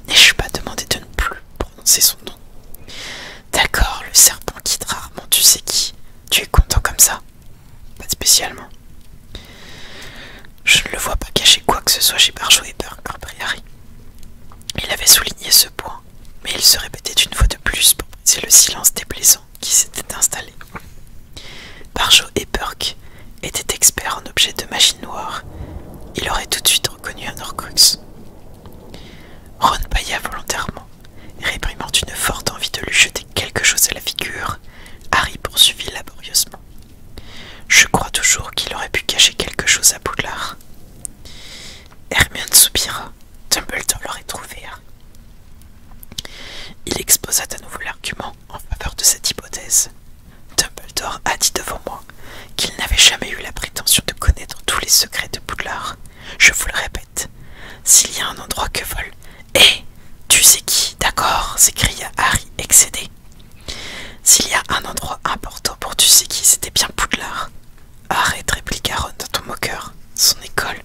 N'ai-je pas demandé de ne plus prononcer son nom? D'accord, le serpent quitte rarement tu sais qui. Tu es content comme ça? Pas spécialement. Je ne le vois pas cacher quoi que ce soit chez Barjo et Burke, reprit Harry. Il avait souligné ce point, mais il se répétait une fois de plus pour briser le silence déplaisant qui s'était installé. Barjo et Burke étaient experts en objets de magie noire. Il aurait tout de suite reconnu un Horcrux. Ron bâilla volontairement, réprimant une forte envie de lui jeter quelque chose à la figure. Harry poursuivit laborieusement. Je crois toujours qu'il aurait pu cacher quelque chose à Poudlard. Hermione soupira. Dumbledore l'aurait trouvé. Il exposa à nouveau l'argument en faveur de cette hypothèse. Dumbledore a dit devant moi qu'il n'avait jamais eu la prétention de connaître tous les secrets de Poudlard. Je vous le répète, s'il y a un endroit que vole... Hé, tu sais qui, d'accord, s'écria Harry, excédé. S'il y a un endroit important pour tu sais qui, c'était bien Poudlard. Arrête, répliqua Ron d'un ton moqueur. Son école.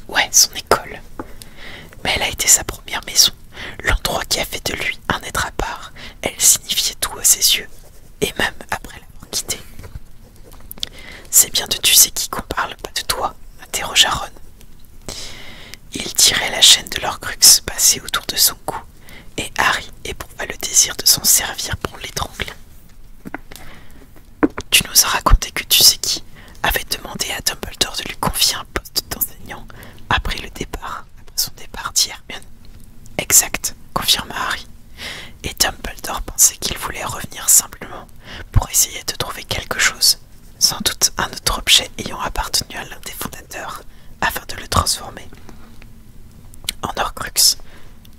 Ouais, son école. Mais elle a été sa première maison, l'endroit qui a fait de lui un être à part. Elle signifiait tout à ses yeux, et même après l'avoir quitté. C'est bien de tu sais qui qu'on parle, pas de toi, interrogea Ron. Il tirait la chaîne de l'Horcrux passée autour de son cou, et Harry éprouva le désir de s'en servir pour l'étrangler. Tu nous as raconté que tu sais qui avait demandé à Dumbledore de lui confier un poste d'enseignant après son départ, dit Hermione. Exact, confirma Harry. Et Dumbledore pensait qu'il voulait revenir simplement pour essayer de trouver quelque chose, sans doute un autre objet ayant appartenu à l'un des fondateurs, afin de le transformer en Horcrux.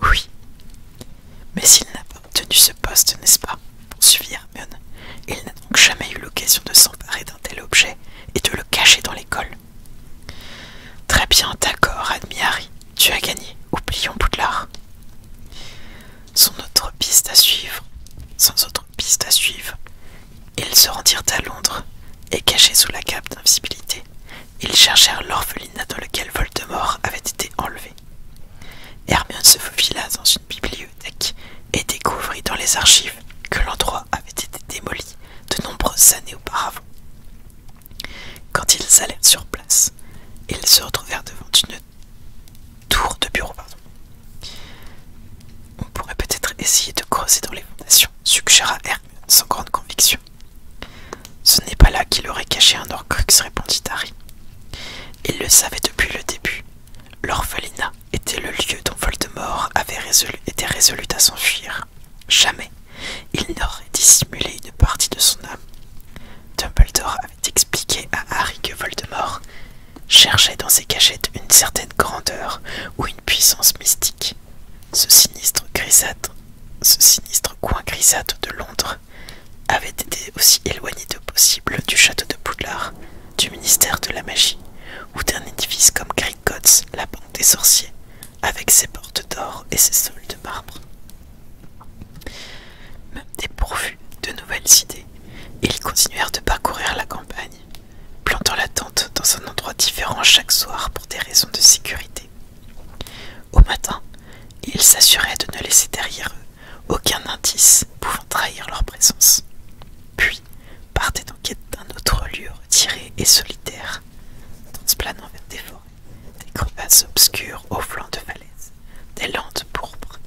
Oui. Mais s'il n'a pas obtenu ce poste, n'est-ce pas? Poursuivit Hermione. Il n'a donc jamais eu l'occasion de s'emparer d'un tel objet et de le cacher dans l'école. Très bien, d'accord, admit Harry. Tu as gagné. Oublions Poudlard. Sans autre piste à suivre, ils se rendirent à Londres et, cachés sous la cape d'invisibilité, ils cherchèrent l'orphelinat dans lequel Voldemort avait été enlevé. Hermione se faufila dans une bibliothèque et découvrit dans les archives que l'endroit avait été démoli de nombreuses années auparavant. Quand ils allèrent sur place, ils se retrouvèrent devant une tour de bureau. On pourrait peut-être essayer de creuser dans les fondations, suggéra Hermione sans grande conviction. Ce n'est pas là qu'il aurait caché un Horcrux, répondit Harry. Il le savait depuis le début. L'orphelinat était le lieu dont Voldemort était résolu à s'enfuir. Jamais il n'aurait dissimulé une partie de son âme. Dumbledore avait expliqué à Harry que Voldemort cherchait dans ses cachettes une certaine grandeur ou une puissance mystique. Ce sinistre coin grisâtre de Londres avait été aussi éloigné de possible du château de Poudlard, du ministère de la magie, ou d'un édifice comme Gringotts, la banque des sorciers, avec ses portes d'or et ses sols de marbre. Même dépourvus de nouvelles idées, ils continuèrent de parcourir la campagne, plantant la tente dans un endroit différent chaque soir pour des raisons de sécurité. Au matin, ils s'assuraient de ne laisser derrière eux aucun indice pouvant trahir leur présence. Puis partaient en quête d'un autre lieu retiré et solitaire, transplanant vers des forêts, des crevasses obscures au flanc de falaises, des landes pourpres,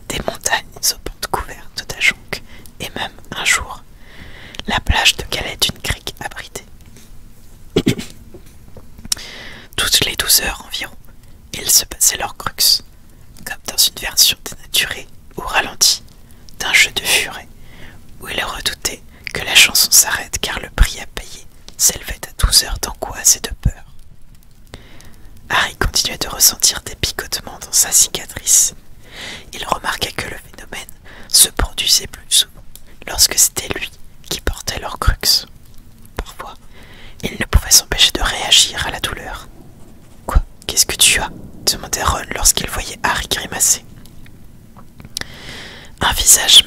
des montagnes aux pentes couvertes d'ajoncs, et même, un jour, la plage de galets d'une crique abritée. Toutes les 12 heures environ, ils se passaient leur crux, comme dans une version dénaturée ou ralentie d'un jeu de furet, où ils redoutaient que la chanson s'arrête car le prix à payer s'élevait à 12 heures d'angoisse et de peur. Harry continuait de ressentir des picotements dans sa cicatrice. Il remarqua que le phénomène se produisait plus souvent lorsque c'était lui qui portait leur crux. Parfois, il ne pouvait s'empêcher de réagir à la douleur. « Quoi? Qu'est-ce que tu tu as ?» demandait Ron lorsqu'il voyait Harry grimacer. Un visage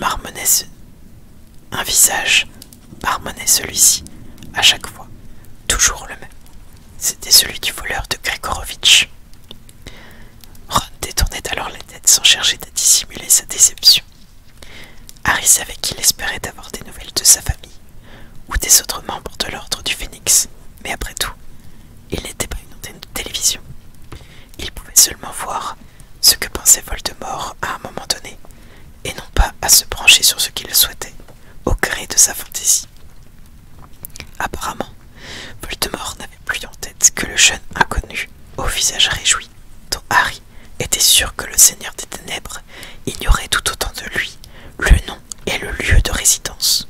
marmonnait celui-ci, à chaque fois, toujours le même. C'était celui du voleur de Gregorovitch. Ron détournait alors la tête sans chercher à dissimuler sa déception. Harry savait qu'il espérait avoir des nouvelles de sa famille, ou des autres membres de l'ordre du Phénix, mais après tout, il n'était pas une antenne de télévision. Il pouvait seulement voir ce que pensait Voldemort à un moment donné, et non pas à se brancher sur ce qu'il souhaitait, au gré de sa fantaisie. Apparemment, Voldemort n'avait plus en tête que le jeune inconnu, au visage réjoui, dont Harry était sûr que le Seigneur des Ténèbres ignorait tout autant de lui le nom et le lieu de résidence.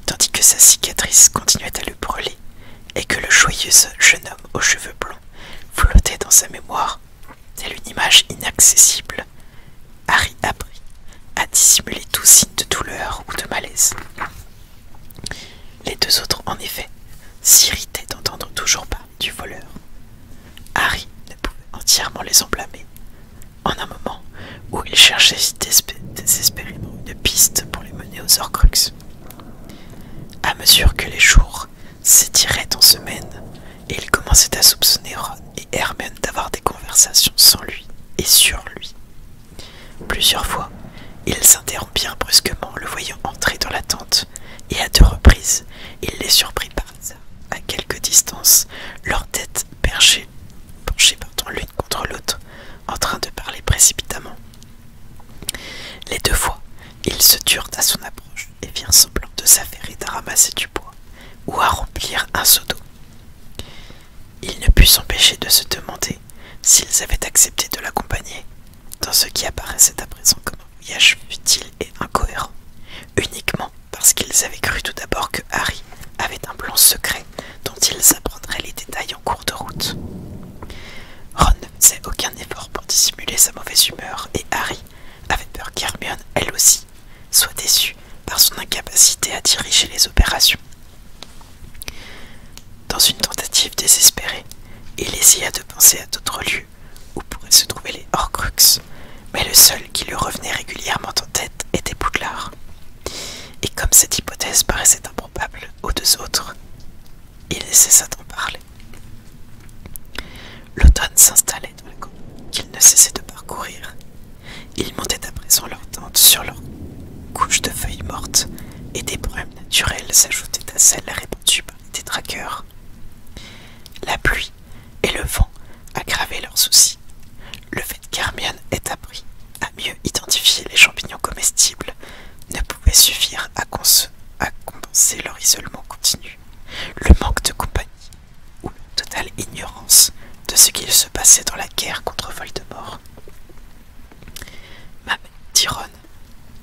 Tandis que sa cicatrice continuait à le brûler, et que le joyeux jeune homme aux cheveux blonds flottait dans sa mémoire, telle une image inaccessible, Harry apprit à dissimuler tout signe de douleur ou de malaise. Les deux autres, en effet, s'irritaient d'entendre toujours parler du voleur. Harry ne pouvait entièrement les en blâmer. En un moment où il cherchait désespérément une piste pour les mener aux Horcruxes. À mesure que les jours s'étiraient en semaines, et il commençait à soupçonner Ron et Hermione d'avoir des conversations sans lui et sur lui. Plusieurs fois, ils s'interrompirent brusquement, le voyant entrer dans la tente, et à 2 reprises, il les surprit par hasard, à quelque distance, leurs têtes penchées l'une contre l'autre, en train de parler précipitamment. Les 2 fois, ils se turent à son approche et firent semblant de s'affairer à ramasser du bois ou à remplir un seau d'eau. Il ne put s'empêcher de se demander s'ils avaient accepté de l'accompagner dans ce qui apparaissait à présent comme un voyage futile et incohérent, uniquement parce qu'ils avaient cru tout d'abord que Harry avait un plan secret dont ils apprendraient les détails en cours de route. Ron ne faisait aucun effort pour dissimuler sa mauvaise humeur, et Harry avait peur qu'Hermione, elle aussi, soit déçue par son incapacité à diriger les opérations. Dans une tentative désespérée, il essaya de penser à d'autres lieux où pourraient se trouver les Horcruxes, mais le seul qui lui revenait régulièrement en tête était Poudlard. Et comme cette hypothèse paraissait improbable aux 2 autres, il ne cessa d'en parler. L'automne s'installait dans la campagne qu'ils ne cessaient de parcourir. Ils montaient à présent leur tente sur leur couche de feuilles mortes, et des brumes naturelles s'ajoutaient à celles répandues par les détraqueurs. La pluie et le vent aggravaient leurs soucis. Le fait qu'Hermione ait appris à mieux identifier les champignons comestibles ne pouvait suffire à compenser leur isolement continu, le manque de compagnie ou la totale ignorance de ce qu'il se passait dans la guerre contre Voldemort. « Ma mère, dit Ron,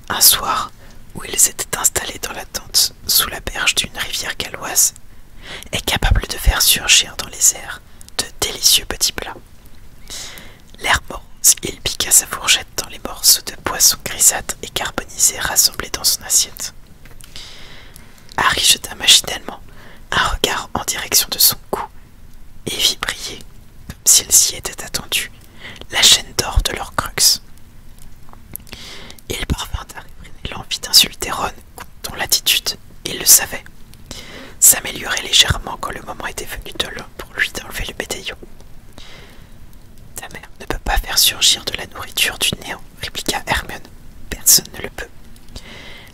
un soir où ils étaient installés dans la tente sous la berge d'une rivière galloise, est capable de faire surgir dans les airs de délicieux petits plats. L'air morose, il piqua sa fourchette dans les morceaux de poisson grisâtre et carbonisé rassemblés dans son assiette. Harry jeta machinalement un regard en direction de son cou et vit briller, comme s'il s'y était attendu, la chaîne d'or de l'Horcrux. Il parvint à réprimer l'envie d'insulter Ron, dont l'attitude, il le savait, s'améliorait légèrement quand le moment était venu pour lui d'enlever le médaillon. « Ta mère ne peut pas faire surgir de la nourriture du néant, répliqua Hermione. Personne ne le peut.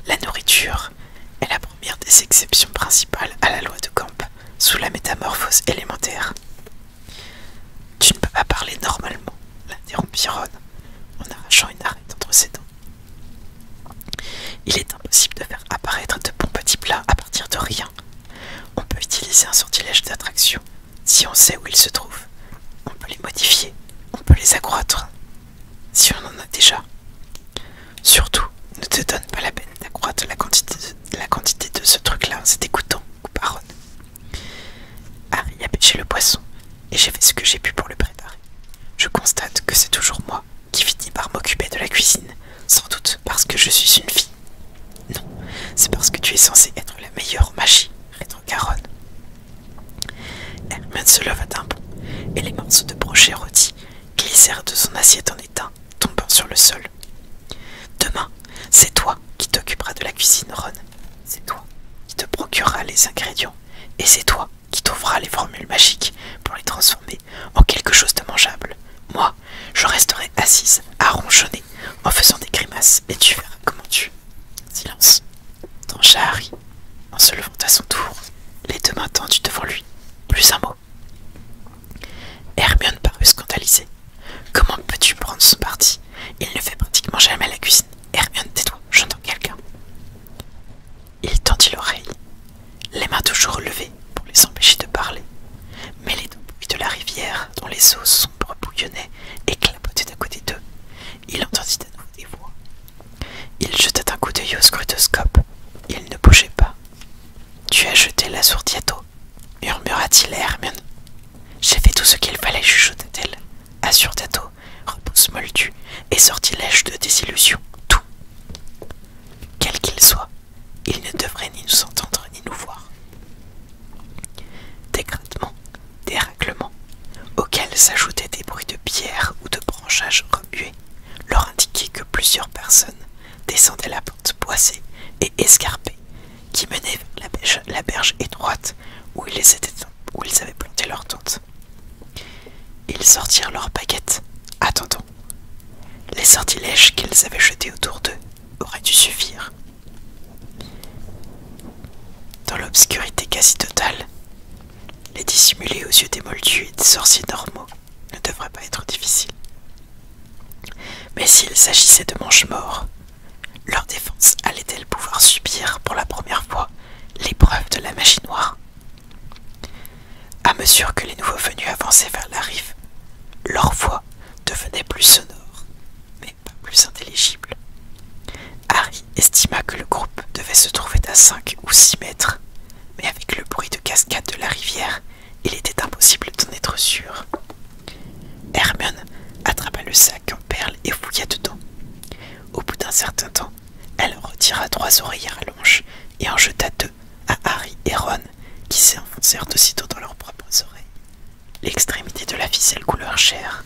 La nourriture est la première des exceptions principales à la loi de Camp, sous la métamorphose élémentaire. Tu ne peux pas parler normalement, l'interrompit Ron, en arrachant une arête entre ses dents. Il est impossible de faire apparaître de bons petits plats à partir de rien. On peut utiliser un sortilège d'attraction. Si on sait où ils se trouvent, on peut les modifier, on peut les accroître, si on en a déjà. Surtout, ne te donne pas la peine d'accroître la quantité de ce truc-là, c'est dégoûtant, coupa Ron. Harry a pêché le poisson, et j'ai fait ce que j'ai pu pour le préparer. Je constate que c'est toujours moi qui finis par m'occuper de la cuisine, sans doute parce que je suis une fille. Non, c'est parce que tu es censée être la meilleure en magie, rétorqua Ron. Hermione se leva d'un bond, et les mains morceaux de brochet rôti glissèrent de son assiette en étain, tombant sur le sol. Demain, c'est toi qui t'occuperas de la cuisine, Ron. C'est toi qui te procureras les ingrédients, et c'est toi qui trouveras les formules magiques pour les transformer en quelque chose de mangeable. Moi, je resterai assise à ronchonner en faisant des grimaces, et tu verras comment tu... Silence, trancha Harry, en se levant à son tour, les deux mains tendues devant lui. Plus un mot. Hermione parut scandalisée. Comment peux-tu prendre son parti? Il ne fait pratiquement jamais la cuisine. Hermione, tais-toi, j'entends quelqu'un. Il tendit l'oreille, les mains toujours levées pour les empêcher de parler. Mêlés au bruit de la rivière dont les eaux sombres bouillonnaient et clapotaient à côté d'eux, il entendit à nouveau des voix. Il jeta un coup d'œil au scrutoscope. Il ne bougeait pas. Tu as jeté la sourdiato, murmura-t-il à Hermione. J'ai fait tout ce qu'il fallait, chuchota-t-elle. Assure-Dato repousse Moldu et sortilège de désillusion, tout. Quel qu'il soit, il ne devrait ni nous entendre ni nous voir. Des grattements, des raclements, auxquels s'ajoutaient des bruits de pierre ou de branchages remués, leur indiquaient que plusieurs personnes descendaient la pente boisée et escarpée qui menait vers la berge étroite où ils avaient planté leur tente. Ils sortirent leurs baguettes, attendant. Les sortilèges qu'ils avaient jetés autour d'eux auraient dû suffire. Dans l'obscurité quasi totale, les dissimuler aux yeux des moldus et des sorciers normaux ne devrait pas être difficile. Mais s'il s'agissait de mange-morts, leur défense allait-elle pouvoir subir pour la première fois l'épreuve de la magie noire? À mesure que les nouveaux venus avançaient vers la rive, leur voix devenait plus sonore, mais pas plus intelligible. Harry estima que le groupe devait se trouver à 5 ou 6 mètres, mais avec le bruit de cascade de la rivière, il était impossible d'en être sûr. Hermione attrapa le sac en perles et fouilla dedans. Au bout d'un certain temps, elle retira 3 oreillers rallonges et en jeta 2 à Harry et Ron, qui s'enfoncèrent aussitôt dans leurs propres oreilles. L'extrémité de la ficelle couleur chair,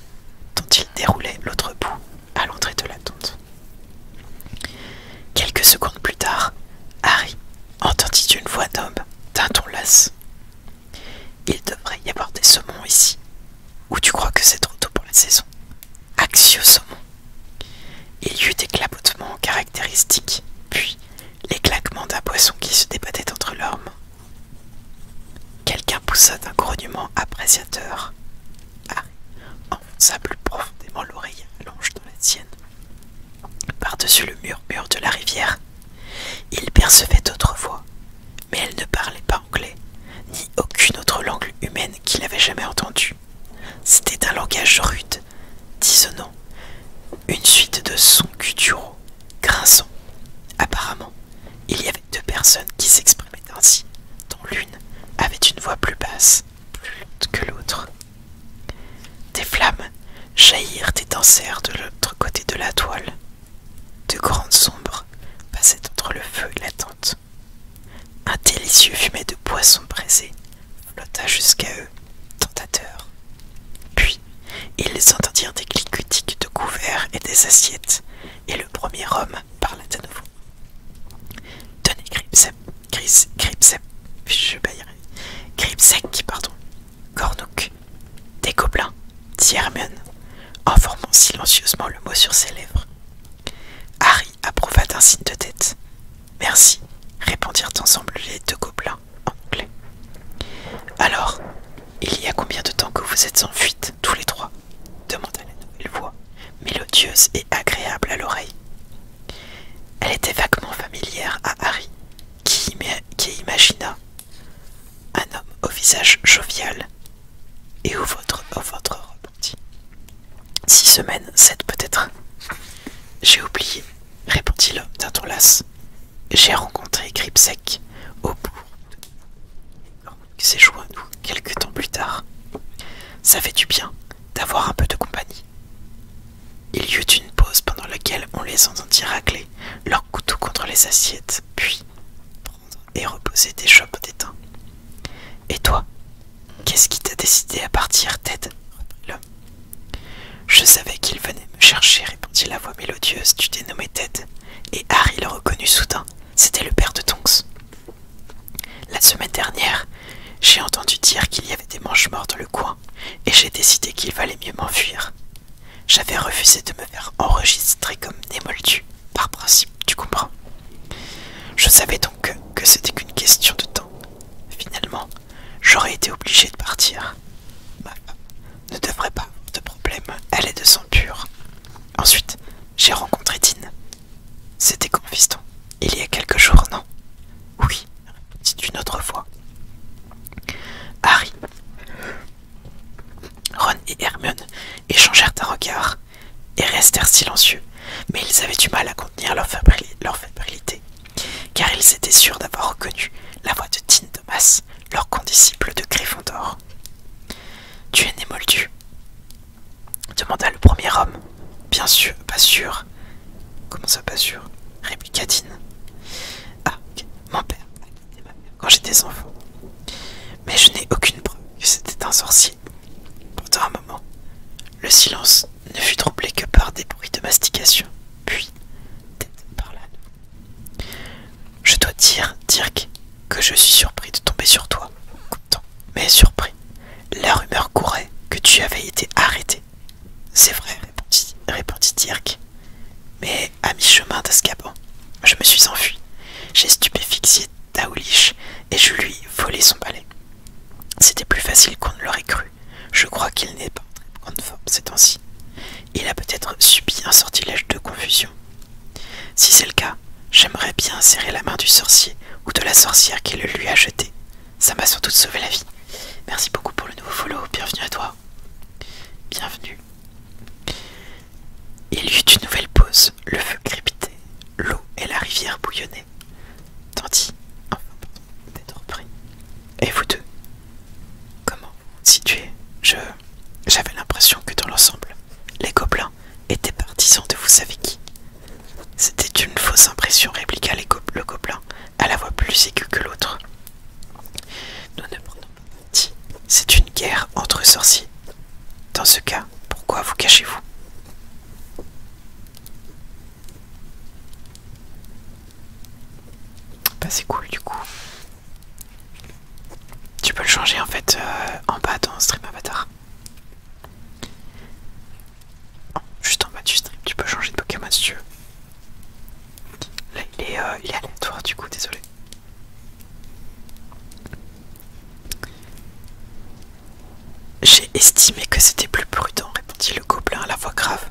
dont il déroulait l'autre bout à l'entrée de la tente. Quelques secondes plus tard, Harry entendit une voix d'homme d'un ton las. Il devrait y avoir des saumons ici. Ou tu crois que c'est trop tôt pour la saison? Axio saumon. Il y eut des clapotements caractéristiques, puis les claquements d'un poisson qui se débattait entre leurs mains. Quelqu'un poussa d'un grognement appréciateur. Harry enfonça plus profondément l'oreille allonge dans la sienne. Par-dessus le murmure de la rivière, il percevait d'autres voix, mais elles ne parlaient pas anglais, ni aucune autre langue humaine qu'il avait jamais entendue. C'était un langage rude, dissonant, une suite de sons gutturaux, grinçants. Apparemment, il y avait 2 personnes qui s'exprimaient ainsi, dont l'une avait une voix plus basse, plus lente que l'autre. Des flammes jaillirent et dansèrent de l'autre côté de la toile. De grandes ombres passaient entre le feu et la tente. Un délicieux fumet de poisson braisé flotta jusqu'à eux, tentateur. Puis, ils entendirent des cliquetiques de couverts et des assiettes, et le premier homme parla à nouveau. « Tenez, Gripsec, Cornouc, des gobelins, dit Hermione, en formant silencieusement le mot sur ses lèvres. Harry approuva d'un signe de tête. Merci, répondirent ensemble les 2 gobelins en anglais. Alors, il y a combien de temps que vous êtes en fuite, tous les 3 demanda la nouvelle voix, mélodieuse et agréable à l'oreille. Elle était vaguement familière à Harry, qui imagina un homme au visage jovial et au ventre rebondi. 6 semaines, 7 peut-être. J'ai oublié, répondit l'homme d'un ton las. J'ai rencontré Gripsec au bourg qui s'est joint à nous quelque temps plus tard. Ça fait du bien d'avoir un peu de compagnie. Il y eut une pause pendant laquelle on les entendit racler leurs couteaux contre les assiettes, puis prendre et reposer des chopes d'étain. Et toi, qu'est-ce qui t'a décidé à partir, Ted? Reprit Je savais qu'il venait me chercher, répondit la voix mélodieuse du dénommé Ted, et Harry le reconnut soudain. C'était le père de Tonks. La semaine dernière, j'ai entendu dire qu'il y avait des mange-morts dans le coin, et j'ai décidé qu'il valait mieux m'enfuir. J'avais refusé de me faire enregistrer comme né moldu, par principe, tu comprends. Je savais donc que c'était qu'une question de temps. Finalement, j'aurais été obligé de partir. Ma femme ne devrait pas avoir de problème, elle est de sang pur. Ensuite, j'ai rencontré Dean. C'était quand, fiston? Il y a quelques jours, non? Oui, répondit une autre voix. Harry, Ron et Hermione échangèrent un regard et restèrent silencieux, mais ils avaient du mal à contenir leur fébrilité, car ils étaient sûrs d'avoir reconnu la voix de Dean Thomas, leur condisciple de Gryffondor. « Tu es né moldu ?» demanda le premier homme. « Bien sûr, pas sûr. »« Comment ça, pas sûr ?» répliqua Dean. « Ah, mon père a quitté ma mère quand j'étais enfant. Mais je n'ai aucune preuve que c'était un sorcier. » Pendant un moment, le silence ne fut troublé que par des bruits de mastication. Puis, Ted parla. « Je dois dire, Dirk, que je suis surpris de tomber sur toi. Content, mais surpris. La rumeur courait que tu avais été arrêté. »« C'est vrai, répondit Dirk. Mais à mi-chemin d'Azkaban, je me suis enfui. J'ai stupéfié Dawlish et je lui ai volé son balai. C'était plus facile qu'on ne l'aurait cru. Je crois qu'il n'est pas en très grande forme ces temps-ci. Il a peut-être subi un sortilège de confusion. Si c'est le cas, j'aimerais bien serrer la main du sorcier ou de la sorcière qui le lui a jeté. Ça m'a sans doute sauvé la vie. Merci beaucoup pour le nouveau follow. Bienvenue à toi. Bienvenue. » Il y eut une nouvelle pause. Le feu crépitait, l'eau et la rivière bouillonnaient. Tandis, enfin, d'être repris. Et vous deux, comment vous vous situez? J'avais l'impression que dans l'ensemble, les gobelins étaient partisans de vous savez qui. C'était une fausse impression, répliqua le gobelin, à la voix plus aiguë que l'autre. Nous ne prenons pas parti. C'est une guerre entre sorciers. Dans ce cas, pourquoi vous cachez-vous? Bah c'est cool du coup. Tu peux le changer en fait en bas dans Stream Avatar. Juste en bas du stream, tu peux changer de Pokémon si tu veux. Là il est aléatoire du coup, désolé. J'ai estimé que c'était plus prudent, répondit le gobelin à la voix grave,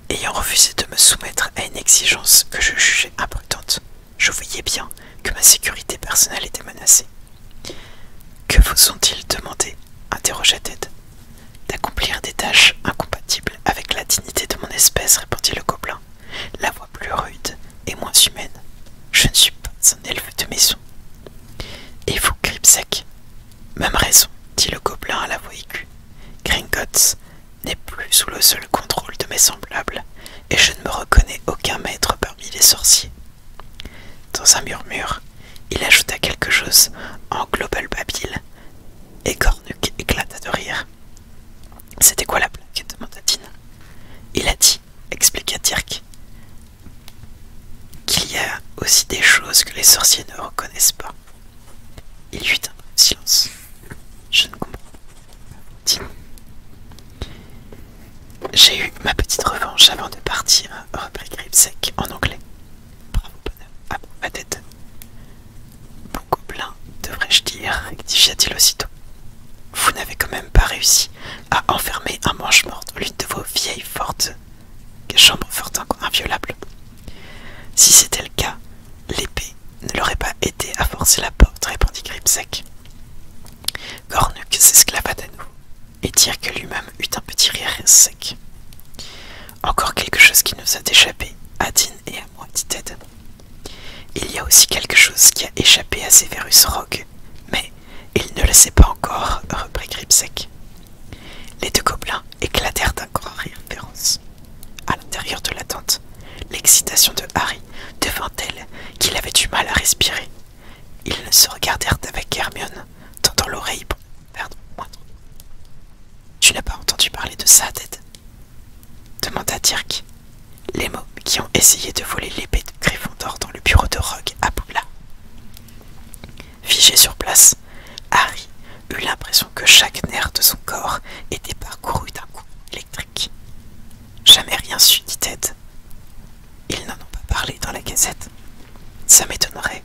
ayant refusé de me soumettre à une exigence que je jugeais imprudente. Je voyais bien que ma sécurité personnelle était menacée. Que vous ont-ils demandé? Interrogea Ted. D'accomplir des tâches incompatibles avec la dignité de mon espèce, répondit le gobelin, la voix plus rude et moins humaine. Je ne suis pas un elfe de maison. Et vous, Gripsec? Même raison, dit le gobelin à la voix aiguë. Gringotts n'est plus sous le seul contrôle de mes semblables, et je ne me reconnais aucun maître parmi les sorciers. Dans un murmure, il ajouta quelque chose en global babil, et Cornuc éclata de rire. C'était quoi la blague? Demanda Dean. Il a dit, expliqua Dirk, qu'il y a aussi des choses que les sorciers ne reconnaissent pas. Il y eut un bref silence. Je ne comprends pas, Dean. J'ai eu ma petite revanche avant de partir, reprit Gripsec en anglais. Bravo bonhomme, approuva ma tête. Bon gobelin, devrais-je dire, rectifia-t-il aussitôt. Vous n'avez quand même pas réussi à enfermer un mange-mort dans l'une de vos vieilles chambres fortes inviolables. Si c'était le cas, l'épée ne l'aurait pas aidé à forcer la porte, répondit Gripsec. Cornuc s'esclava de nouveau, et dire que lui-même eut un petit rire sec. Encore quelque chose qui nous a échappé, à Dean et à moi, dit Ted. Il y a aussi quelque chose qui a échappé à Severus Rogue, mais il ne le sait pas encore, reprit Gripsec. Les deux gobelins éclatèrent d'un grand rire féroce. À l'intérieur de la tente, l'excitation de Harry devint telle qu'il avait du mal à respirer. Ils se regardèrent avec Hermione, l'oreille pour perdre le moindre. Tu n'as pas entendu parler de ça, Ted? demanda Dirk. Les mômes qui ont essayé de voler l'épée de Gryffondor dans le bureau de Rogue à Poudlard. Figé sur place, Harry eut l'impression que chaque nerf de son corps était parcouru d'un coup électrique. Jamais rien su, dit Ted. Ils n'en ont pas parlé dans la gazette. Ça m'étonnerait,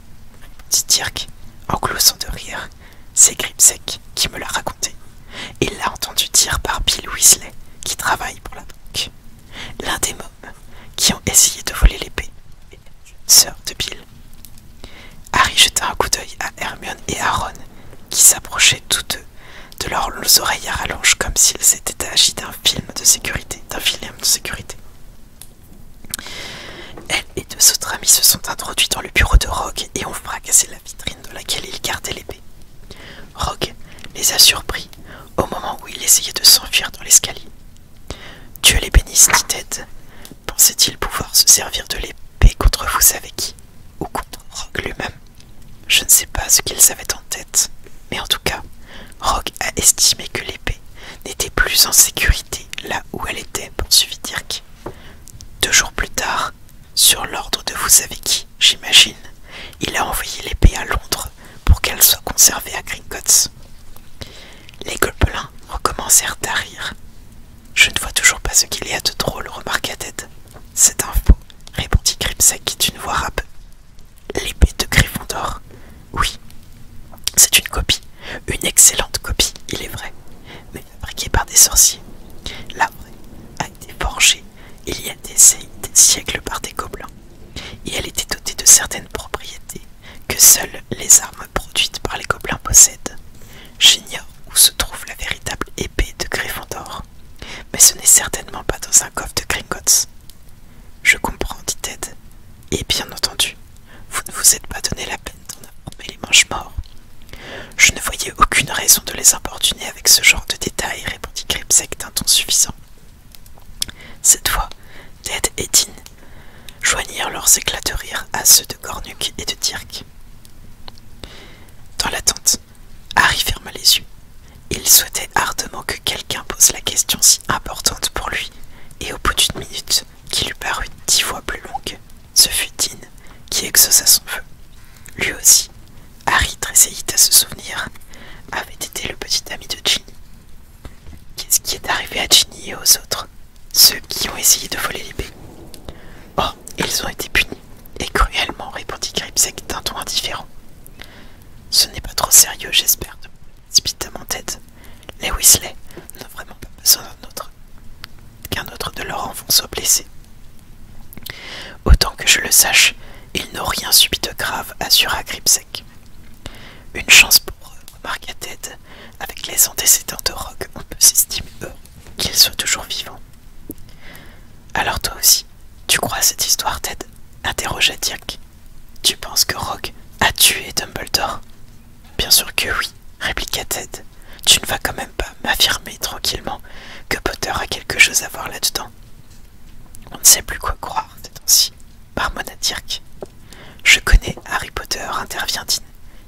dit Dirk, en gloussant de rire. C'est Grimsec qui me l'a raconté. Il l'a entendu dire par Bill Weasley, qui travaille pour la banque. L'un des mômes qui ont essayé de voler l'épée est la jeune sœur de Bill. Harry jeta un coup d'œil à Hermione et à Ron, qui s'approchaient tous deux de leurs oreilles à rallonge comme s'ils s'étaient agi d'un film de sécurité. Elle et deux autres amis se sont introduits dans le bureau de Rogue et ont fracassé la vitrine dans laquelle il gardait l'épée. Rogue les a surpris au moment où il essayait de s'enfuir dans l'escalier. Dieu les bénisse, dit Ted. Pensait-il pouvoir se servir de l'épée contre vous savez qui, ou contre Rogue lui-même? Je ne sais pas ce qu'ils avaient en tête, mais en tout cas, Rogue a estimé que l'épée n'était plus en sécurité là où elle était, poursuivit Dirk. 2 jours plus tard, sur l'ordre de vous savez qui, j'imagine, il a envoyé l'épée à Londres pour qu'elle soit conservée à Gringotts. Les gobelins recommencèrent à rire. Je ne vois toujours pas ce qu'il y a de drôle, remarqua Ted. C'est un faux, répondit Grimsec d'une voix râpeuse. L'épée de Gryffondor. Oui, c'est une copie, une excellente copie, il est vrai, mais fabriquée par des sorciers. La vraie a été forgée il y a des siècles par des gobelins, et elle était dotée de certaines propriétés que seules les armes produites par les gobelins possèdent. J'ignore où se trouve la véritable épée de Gryffondor, mais ce n'est certainement pas dans un coffre de Gringotts. Je comprends, dit Ted, et bien entendu, vous ne vous êtes pas donné la peine d'en informer les manches-morts. Je ne voyais aucune raison de les importuner avec ce genre de détails, répondit Grimsec d'un ton suffisant. Cette fois, Ted et Dean joignirent leurs éclats de rire à ceux de Cornuc et de Dirk. Dans la tente, Harry ferma les yeux. Il souhaitait ardemment que quelqu'un pose la question si importante pour lui, et au bout d'une minute, qui lui parut 10 fois plus longue, ce fut Dean qui exauça son vœu. Lui aussi, Harry tressaillit à se souvenir, avait été le petit ami de Ginny. Qu'est-ce qui est arrivé à Ginny et aux autres, ceux qui ont essayé de voler l'épée? Oh, ils ont été punis, et cruellement, répondit Grimsec d'un ton indifférent. Ce n'est pas trop sérieux, j'espère, subitement Ted. Les Weasley n'ont vraiment pas besoin qu'un autre de leurs enfants soit blessé. Autant que je le sache, ils n'ont rien subi de grave, assura Grimsec. Une chance pour eux, remarqua Ted. Avec les antécédents de Rogue, on peut s'estimer heureux qu'il soit toujours vivant. Alors toi aussi, tu crois à cette histoire, Ted? Interrogea Dirk. Tu penses que Rogue a tué Dumbledore? Bien sûr que oui, répliqua Ted. Tu ne vas quand même pas m'affirmer tranquillement que Potter a quelque chose à voir là-dedans. On ne sait plus quoi croire ces temps-ci, marmonna Dirk. Je connais Harry Potter, intervient Dean,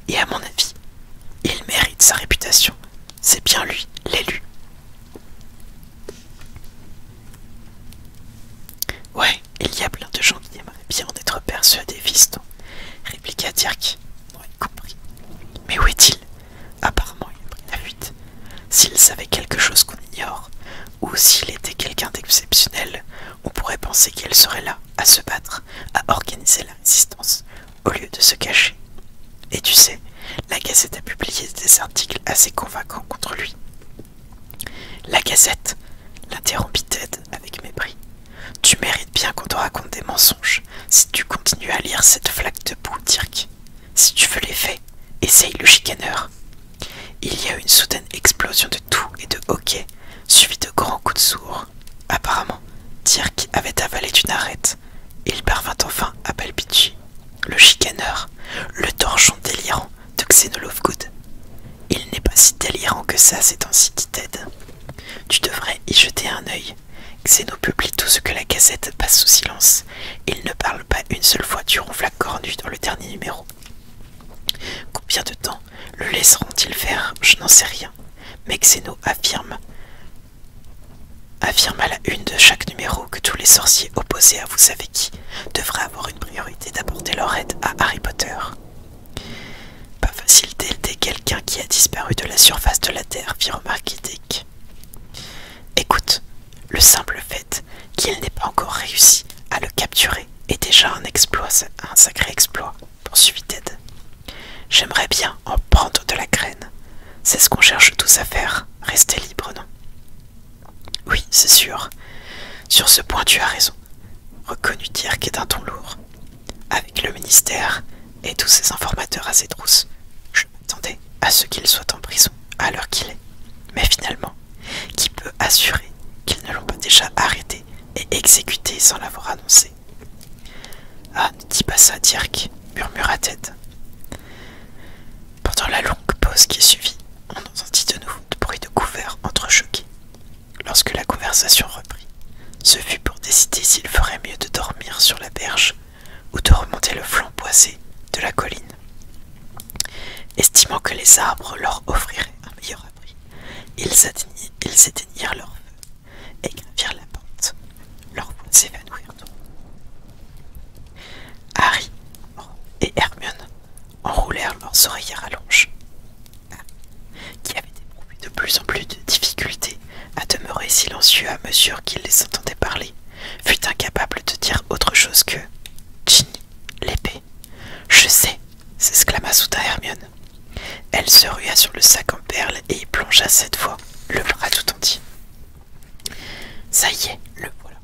et à mon avis, il mérite sa réputation. C'est bien lui, l'élu. Ouais, il y a plein de gens qui aimeraient bien en être persuadés, fiston, répliqua Dirk, moi y compris. Mais où est-il? Apparemment, il a pris la fuite. S'il savait quelque chose qu'on ignore, ou s'il était quelqu'un d'exceptionnel, on pourrait penser qu'il serait là, à se battre, à organiser la résistance, au lieu de se cacher. Et tu sais, la Gazette a publié des articles assez convaincants contre lui. La Gazette, l'interrompit Ted avec mépris. Tu mérites bien qu'on te raconte des mensonges si tu continues à lire cette flaque de boue, Dirk. Si tu veux les faits, essaye le chicaneur. Il y a eu une soudaine explosion de tout et de hoquets, suivie de grands coups de sourd. Apparemment, Dirk avait avalé une arête. Il parvint enfin à palpiter. Le chicaneur, le torchon délirant de Xenolove-Good. Il n'est pas si délirant que ça ces temps-ci, dit Ted. Tu devrais y jeter un œil. Xeno publie tout ce que la Gazette passe sous silence. Il ne parle pas une seule fois du ronflac cornu dans le dernier numéro. Combien de temps le laisseront-ils faire? Je n'en sais rien. Mais Xeno affirme affirme à la une de chaque numéro que tous les sorciers opposés à vous savez qui devraient avoir une priorité d'apporter leur aide à Harry Potter. Pas facile d'aider quelqu'un qui a disparu de la surface de la Terre, fit remarquer Dick. Écoute, le simple fait qu'il n'ait pas encore réussi à le capturer est déjà un sacré exploit, poursuivit Ted. J'aimerais bien en prendre de la graine. C'est ce qu'on cherche tous à faire, rester libre, non? Oui, c'est sûr. Sur ce point, tu as raison, reconnut Dirk d'un ton lourd. Avec le ministère et tous ces informateurs à ses trousses, je m'attendais à ce qu'il soit en prison à l'heure qu'il est. Mais finalement, qui peut assurer qu'ils ne l'ont pas déjà arrêté et exécuté sans l'avoir annoncé? Ah, ne dis pas ça, Dirk, murmura Ted. Pendant la longue pause qui suivit, on entendit de nouveau de bruits de couverts entrechoqués. Lorsque la conversation reprit, ce fut pour décider s'il ferait mieux de dormir sur la berge ou de remonter le flanc boisé de la colline. Estimant que les arbres leur offriraient un meilleur abri, ils éteignirent leur feu et gravirent la pente. Leur voix s'évanouirent. Harry et Hermione enroulèrent leurs oreillers à longe. Harry, qui avait éprouvé de plus en plus de difficultés à demeurer silencieux à mesure qu'il les entendait parler, fut incapable de dire autre chose que « Ginny, l'épée. Je sais !» s'exclama soudain Hermione. Elle se rua sur le sac en perles et y plongea cette fois le bras tout entier. « Ça y est, le voilà !»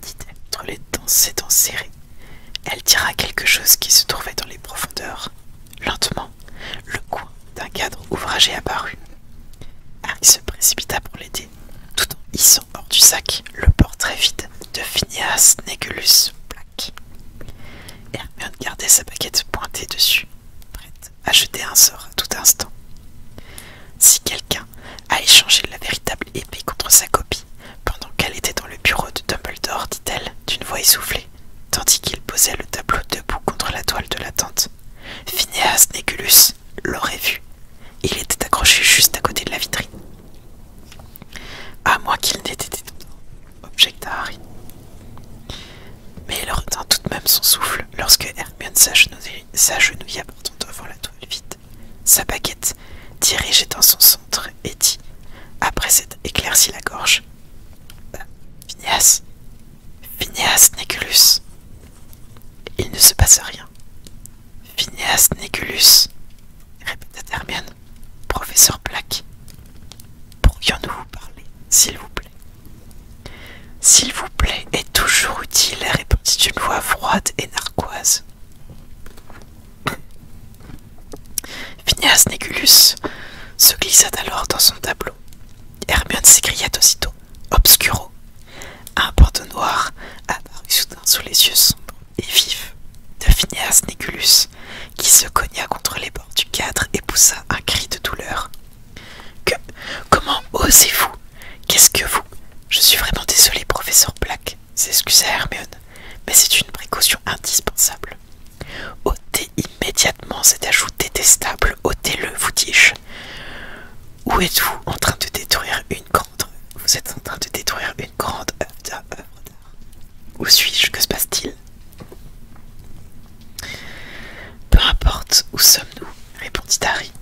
dit-elle entre ses dents serrées. Elle tira quelque chose qui se trouvait dans les profondeurs. Lentement, le coin d'un cadre ouvragé apparut. Harry se précipita pour l'aider, tout en hissant hors du sac le portrait vide de Phineas Négulus Black. Hermione gardait sa baguette pointée dessus, prête à jeter un sort à tout instant. Si quelqu'un a échangé la véritable épée contre sa copie pendant qu'elle était dans le bureau de Dumbledore, dit-elle d'une voix essoufflée, tandis qu'il posait le tableau debout contre la toile de la tente, Phineas Négulus l'aurait vu. Il était accroché juste à côté de la vitrine. À moins qu'il n'ait été étonnant, objecta Harry. Mais il retint tout de même son souffle lorsque Hermione s'agenouilla pourtant devant la toile vide, sa baguette dirigée dans son centre, et dit, après s'être éclairci la gorge, Phineas Négulus. Il ne se passe rien. Phineas Négulus, répéta Hermione. Professeur Black, pourrions-nous vous parler, s'il vous plaît? S'il vous plaît est toujours utile, répondit d'une voix froide et narquoise. Phineas Négulus se glissa alors dans son tableau. Hermione s'écria aussitôt, obscuro. Un bandeau noir apparut soudain sous les yeux sombres et vifs de Phineas Négulus, qui se cogna contre les bords du cadre et poussa un cri de douleur. Comment osez-vous? Qu'est-ce que vous? Je suis vraiment désolé, professeur Black, s'excusa Hermione, mais c'est une précaution indispensable. Ôtez immédiatement cet ajout détestable, ôtez-le, vous dis-je. Où êtes-vous en train de détruire une grande... Vous êtes en train de détruire une grande œuvre d'art. Où suis-je? Que se passe-t-il? Peu importe, où sommes-nous? Répondit Harry.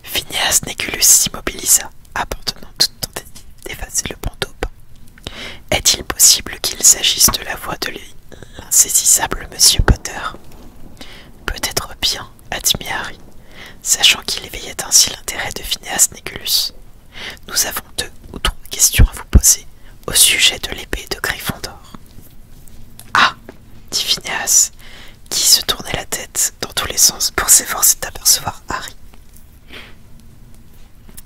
Phineas Négulus s'immobilisa, abandonnant toute tentative d'effacer le bandeau peint. Est-il possible qu'il s'agisse de la voix de l'insaisissable Monsieur Potter? Peut-être bien, admit Harry, sachant qu'il éveillait ainsi l'intérêt de Phineas Négulus. Nous avons 2 ou 3 questions à vous poser au sujet de l'épée de Gryffondor. Ah, dit Phineas, qui se tournait la tête dans tous les sens pour s'efforcer d'apercevoir Harry.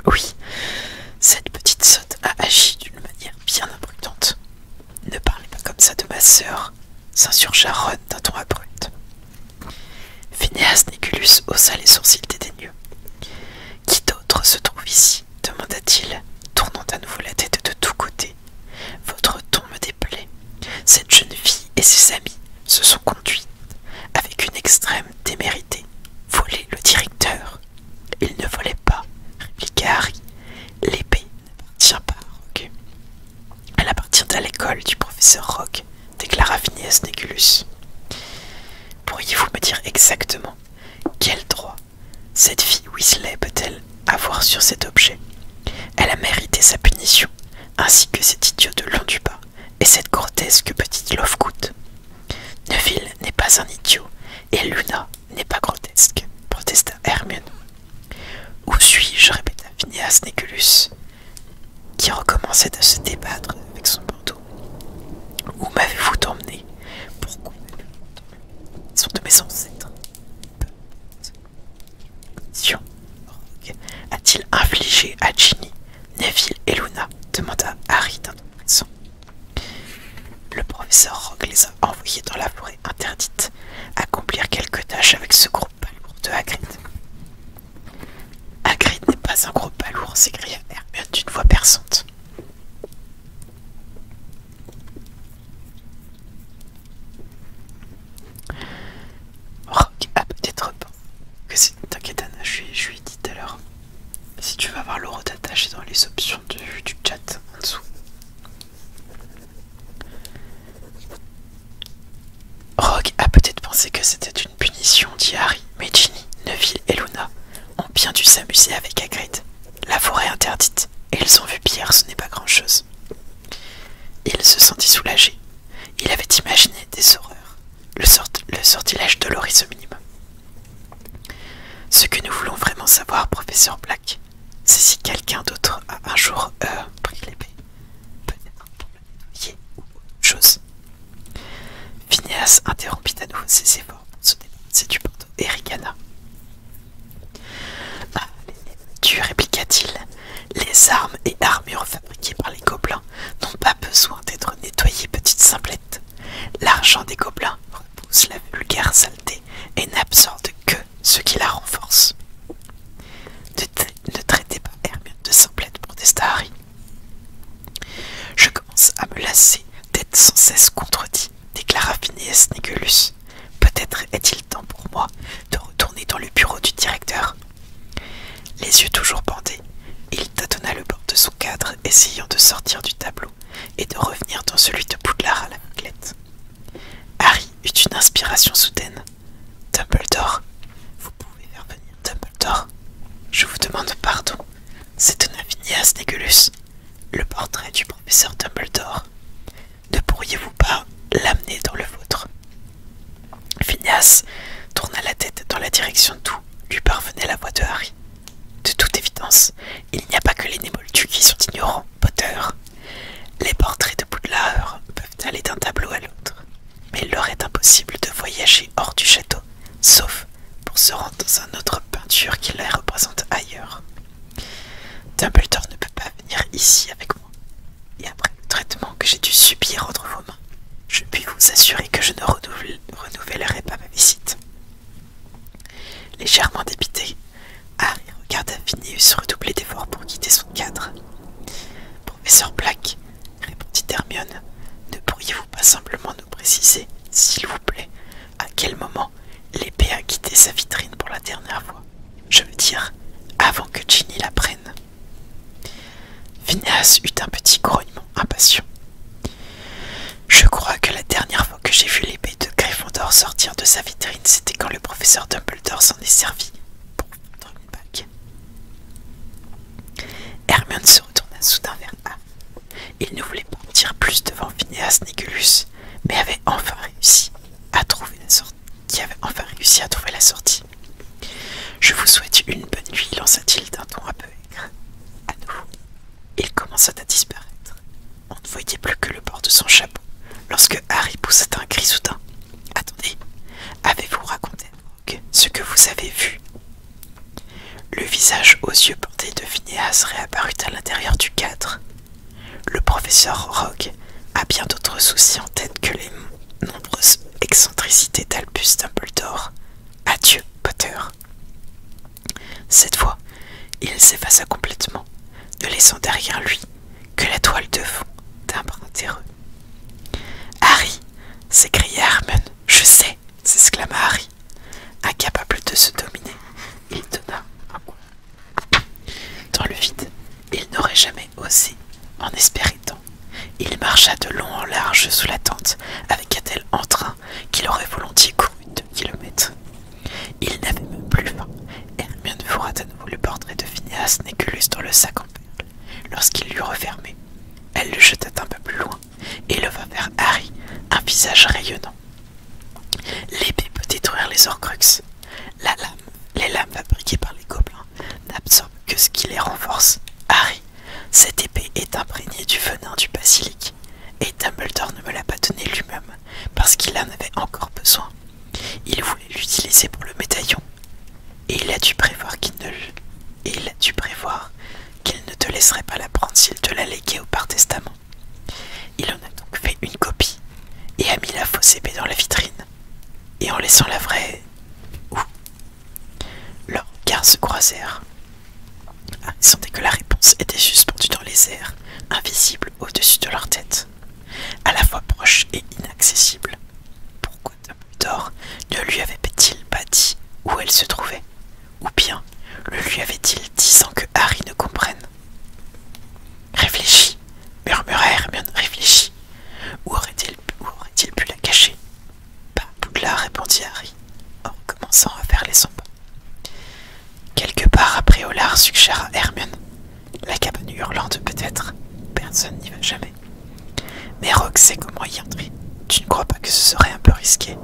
Oui, cette petite sotte a agi d'une manière bien imprudente. Ne parlez pas comme ça de ma sœur, s'insurgea Ron d'un ton abrupt. Phineas Négulus haussa les sourcils dédaigneux. Qui d'autre se trouve ici? Demanda-t-il, tournant à nouveau la tête de tous côtés. Votre ton me déplaît. Cette jeune fille et ses amis se sont conduits avec une extrême témérité. Voler le directeur. Il ne volait pas, répliqua Harry. L'épée n'appartient pas à Rogue. à l'école du professeur Rogue, déclara Phineas Négulus. Pourriez-vous me dire exactement quel droit cette fille Weasley peut-elle avoir sur cet objet? Elle a mérité sa punition, ainsi que cet idiot de Londubat et cette grotesque petite Lovegood. Neville n'est pas un idiot, et Luna n'est pas grotesque, protesta Hermione. Où suis-je? Répéta Phineas Négulus, qui recommençait à se débattre avec son bandeau. Où m'avez-vous emmené? Pourquoi ils sont de mes ancêtres? Rogue a-t-il infligé à Ginny, Neville et Luna? Demanda Harry d'un ton pressant. Le professeur Rogue les a envoyés dans la forêt interdite, accomplir quelques tâches avec ce gros palourd de Hagrid. Hagrid n'est pas un gros palourd, s'écria Hermione d'une voix perçante. Rogue a peut-être pensé que c'est... T'inquiète Anna, je lui ai dit tout à l'heure. Si tu vas voir l'euro attaché dans les options du chat en dessous. Rogue a peut-être pensé que c'était une punition, dit Harry, mais Ginny, Neville et Luna ont bien dû s'amuser avec Hagrid. La forêt interdite, et ils ont vu Pierre, ce n'est pas grand-chose. Il se sentit soulagé. Il avait imaginé des horreurs, le sortilège de Loris au minimum. Ce que nous voulons vraiment savoir, professeur Black, c'est si quelqu'un d'autre a un jour pris l'épée, peut-être pour la nettoyer ou autre chose. Phineas interrompit à nouveau ses efforts pour se débarrasser du bandeau et ricana. Ah, tu, répliqua-t-il, les armes et armures fabriquées par les gobelins n'ont pas besoin d'être nettoyées, petite simplette. L'argent des gobelins repousse la vulgaire saleté et n'absorbe que ce qui la renforce. Ne traitez pas Hermione de simplette, protesta Harry. Je commence à me lasser d'être sans cesse contredit, déclara Phineas Négulus. Peut-être est-il temps pour moi de retourner dans le bureau du directeur. Les yeux toujours bandés, il tâtonna le bord de son cadre, essayant de sortir du tableau et de revenir dans celui de Poudlard à l'aveuglette. Harry eut une inspiration soudaine. Dumbledore, vous pouvez faire venir Dumbledore? Je vous demande pardon, s'étonna Phineas Négulus. Le portrait du professeur Dumbledore. Ne pourriez-vous pas l'amener dans le vôtre? Phineas tourna la tête dans la direction d'où lui parvenait la voix de Harry. De toute évidence, il n'y a pas que les Némoldus qui sont ignorants, Potter. Les portraits de Poudlard peuvent aller d'un tableau à l'autre, mais il leur est impossible de voyager hors du château, sauf pour se rendre dans une autre peinture qui les représente ailleurs. Dumbledore ne peut pas venir ici avec moi, et après le traitement que j'ai dû subir entre vos mains, je puis vous assurer que je ne renouvellerai pas ma visite. Légèrement dépité, Harry regarda Phineas redoubler d'efforts pour quitter son cadre. Professeur Black, répondit Hermione, ne pourriez-vous pas simplement nous préciser, s'il vous plaît, à quel moment l'épée a quitté sa vitrine pour la dernière fois? Je veux dire, avant que Ginny la prenne. Phineas eut un petit grognement impatient. Je crois que la dernière fois que j'ai vu l'épée de Gryffondor sortir de sa vitrine, c'était quand le professeur Dumbledore s'en est servi pour prendre une bague. Hermione se retourna soudain vers Harry. Il ne voulait pas en dire plus devant Phineas Négulus, mais avait enfin réussi à trouver la sortie. Je vous souhaite une bonne nuit, lança-t-il d'un ton un peu aigre. À nouveau, il commença à disparaître. On ne voyait plus que le bord de son chapeau, lorsque Harry poussa un cri soudain. Attendez, avez-vous raconté à Rogue ce que vous avez vu? Le visage aux yeux bandés de Phineas réapparut à l'intérieur du cadre. Le professeur Rogue a bien d'autres soucis en tête que les nombreuses excentricités d'Albus Dumbledore. Adieu, Potter. Cette fois, il s'effaça complètement, ne laissant derrière lui que la toile de fond d'un brin terreux. Harry, s'écria Hermione. Je sais, s'exclama Harry. Incapable de se dominer, il donna un coup dans le vide. Il n'aurait jamais osé en espérer tant. Il marcha de long en large sous la tente, avec un tel entrain qu'il aurait volontiers couru 2 kilomètres. Il n'avait même plus faim. Hermione fourra à nouveau le portrait de Phineas Neculus dans le sac en perles. Lorsqu'il l'eut refermé, elle le jeta un peu plus loin et leva vers Harry un visage rayonnant. L'épée peut détruire les Horcruxes. Les lames fabriquées par les gobelins n'absorbent que ce qui les renforce. Harry, cette épée est imprégnée du venin du basilic, et Dumbledore ne me l'a pas donnée lui-même, parce qu'il en avait encore besoin. Il voulait l'utiliser pour le médaillon, et il a dû prévoir qu'il ne te laisserait pas la prendre s'il te l'a léguée par testament. Il en a donc fait une copie, et a mis la fausse épée dans la vitrine, et en laissant la vraie... Où? Leurs regards se croisèrent. Harry sentait que la réponse était suspendue dans les airs, invisible au-dessus de leur tête, à la fois proche et inaccessible. Pourquoi Dumbledore ne lui avait-il pas dit où elle se trouvait? Ou bien le lui avait-il dit sans que Harry ne comprenne? Réfléchis, murmura Hermione, réfléchis. Où aurait-il pu la cacher? Pas à Poudlard, répondit Harry, en recommençant à faire les sons. Quelque part à Préolard, suggéra Hermione. La cabane hurlante peut-être. Personne n'y va jamais. Mais Rogue sait comment y entrer. Tu ne crois pas que ce serait un peu risqué?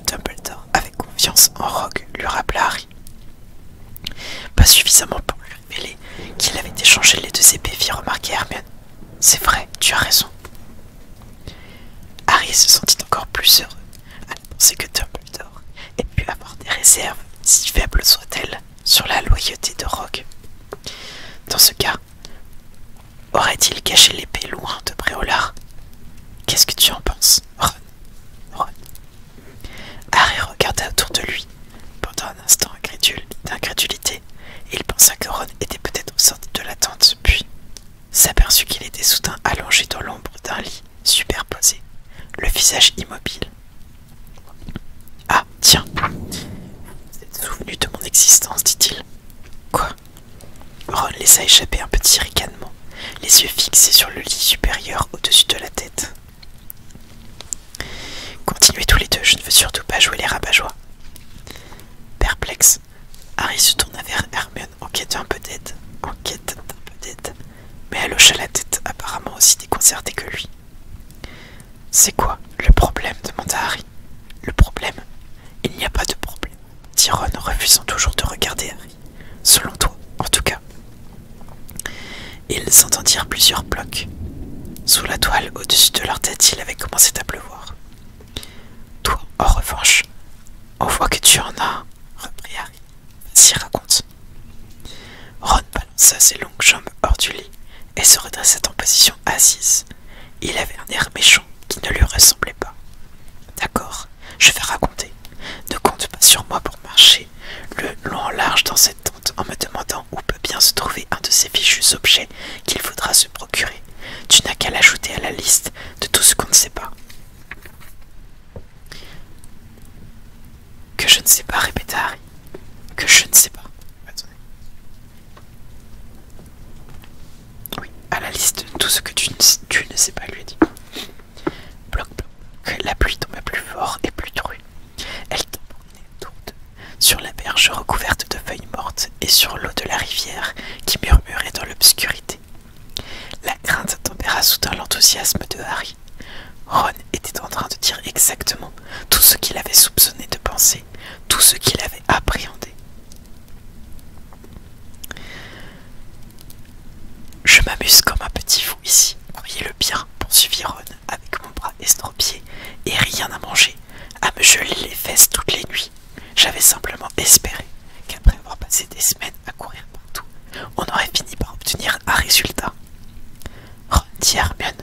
Dumbledore, avec confiance en Rogue, lui rappela Harry. Pas suffisamment pour lui révéler qu'il avait échangé les 2 épées, fit remarquer Hermione. C'est vrai, tu as raison. Harry se sentit encore plus heureux à la pensée que Dumbledore ait pu avoir des réserves, si faibles soient-elles, sur la loyauté de Rogue. Dans ce cas, aurait-il caché l'épée loin de Préolard? Qu'est-ce que tu en penses, Ron? Harry regarda autour de lui. Pendant un instant d'incrédulité, il pensa que Ron était peut-être sorti de la tente, puis s'aperçut qu'il était soudain allongé dans l'ombre d'un lit superposé, le visage immobile. Ah, tiens, vous êtes souvenu de mon existence, dit-il. Quoi? Ron laissa échapper un petit ricanement, les yeux fixés sur le lit supérieur au-dessus de la tête. Continuez tous les deux, je ne veux surtout pas jouer les rabat-joie. Perplexe, Harry se tourna vers Hermione en quête d'un peu d'aide, mais elle hocha la tête, apparemment aussi déconcertée que lui. C'est quoi le problème? Demanda Harry. Le problème? Il n'y a pas de problème, dit Ron, refusant toujours de regarder Harry. Selon toi, en tout cas. Ils entendirent plusieurs blocs. Sous la toile, au-dessus de leur tête, il avait commencé à pleuvoir. Toi, en revanche, on voit que tu en as un, reprit Harry. Vas-y, raconte. Ron balança ses longues jambes hors du lit et se redressa en position assise. Il avait un air méchant qui ne lui ressemblait pas. D'accord, je vais raconter. Ne compte pas sur moi pour marcher le long en large dans cette tente en me demandant où peut bien se trouver un de ces fichus objets qu'il faudra se procurer. Tu n'as qu'à l'ajouter à la liste de tout ce qu'on ne sait pas. Que je ne sais pas, répéta Harry. Que je ne sais pas. Attendez. Oui, à la liste de tout ce que tu ne sais pas, lui a dit. Bloc, bloc. La pluie tomba plus fort et plus drue. Elle tambournait autour d'eux, sur la berge recouverte de feuilles mortes et sur l'eau de la rivière qui murmurait dans l'obscurité. La crainte tempéra soudain l'enthousiasme de Harry. Ron était en train de dire exactement tout ce qu'il avait soupçonné de penser, tout ce qu'il avait appréhendé. Je m'amuse comme un petit fou ici, croyez-le bien, poursuivit Ron avec mon bras estropié et rien à manger, à me geler les fesses toutes les nuits. J'avais simplement espéré qu'après avoir passé des semaines à courir partout, on aurait fini par obtenir un résultat. Ron dit Hermione,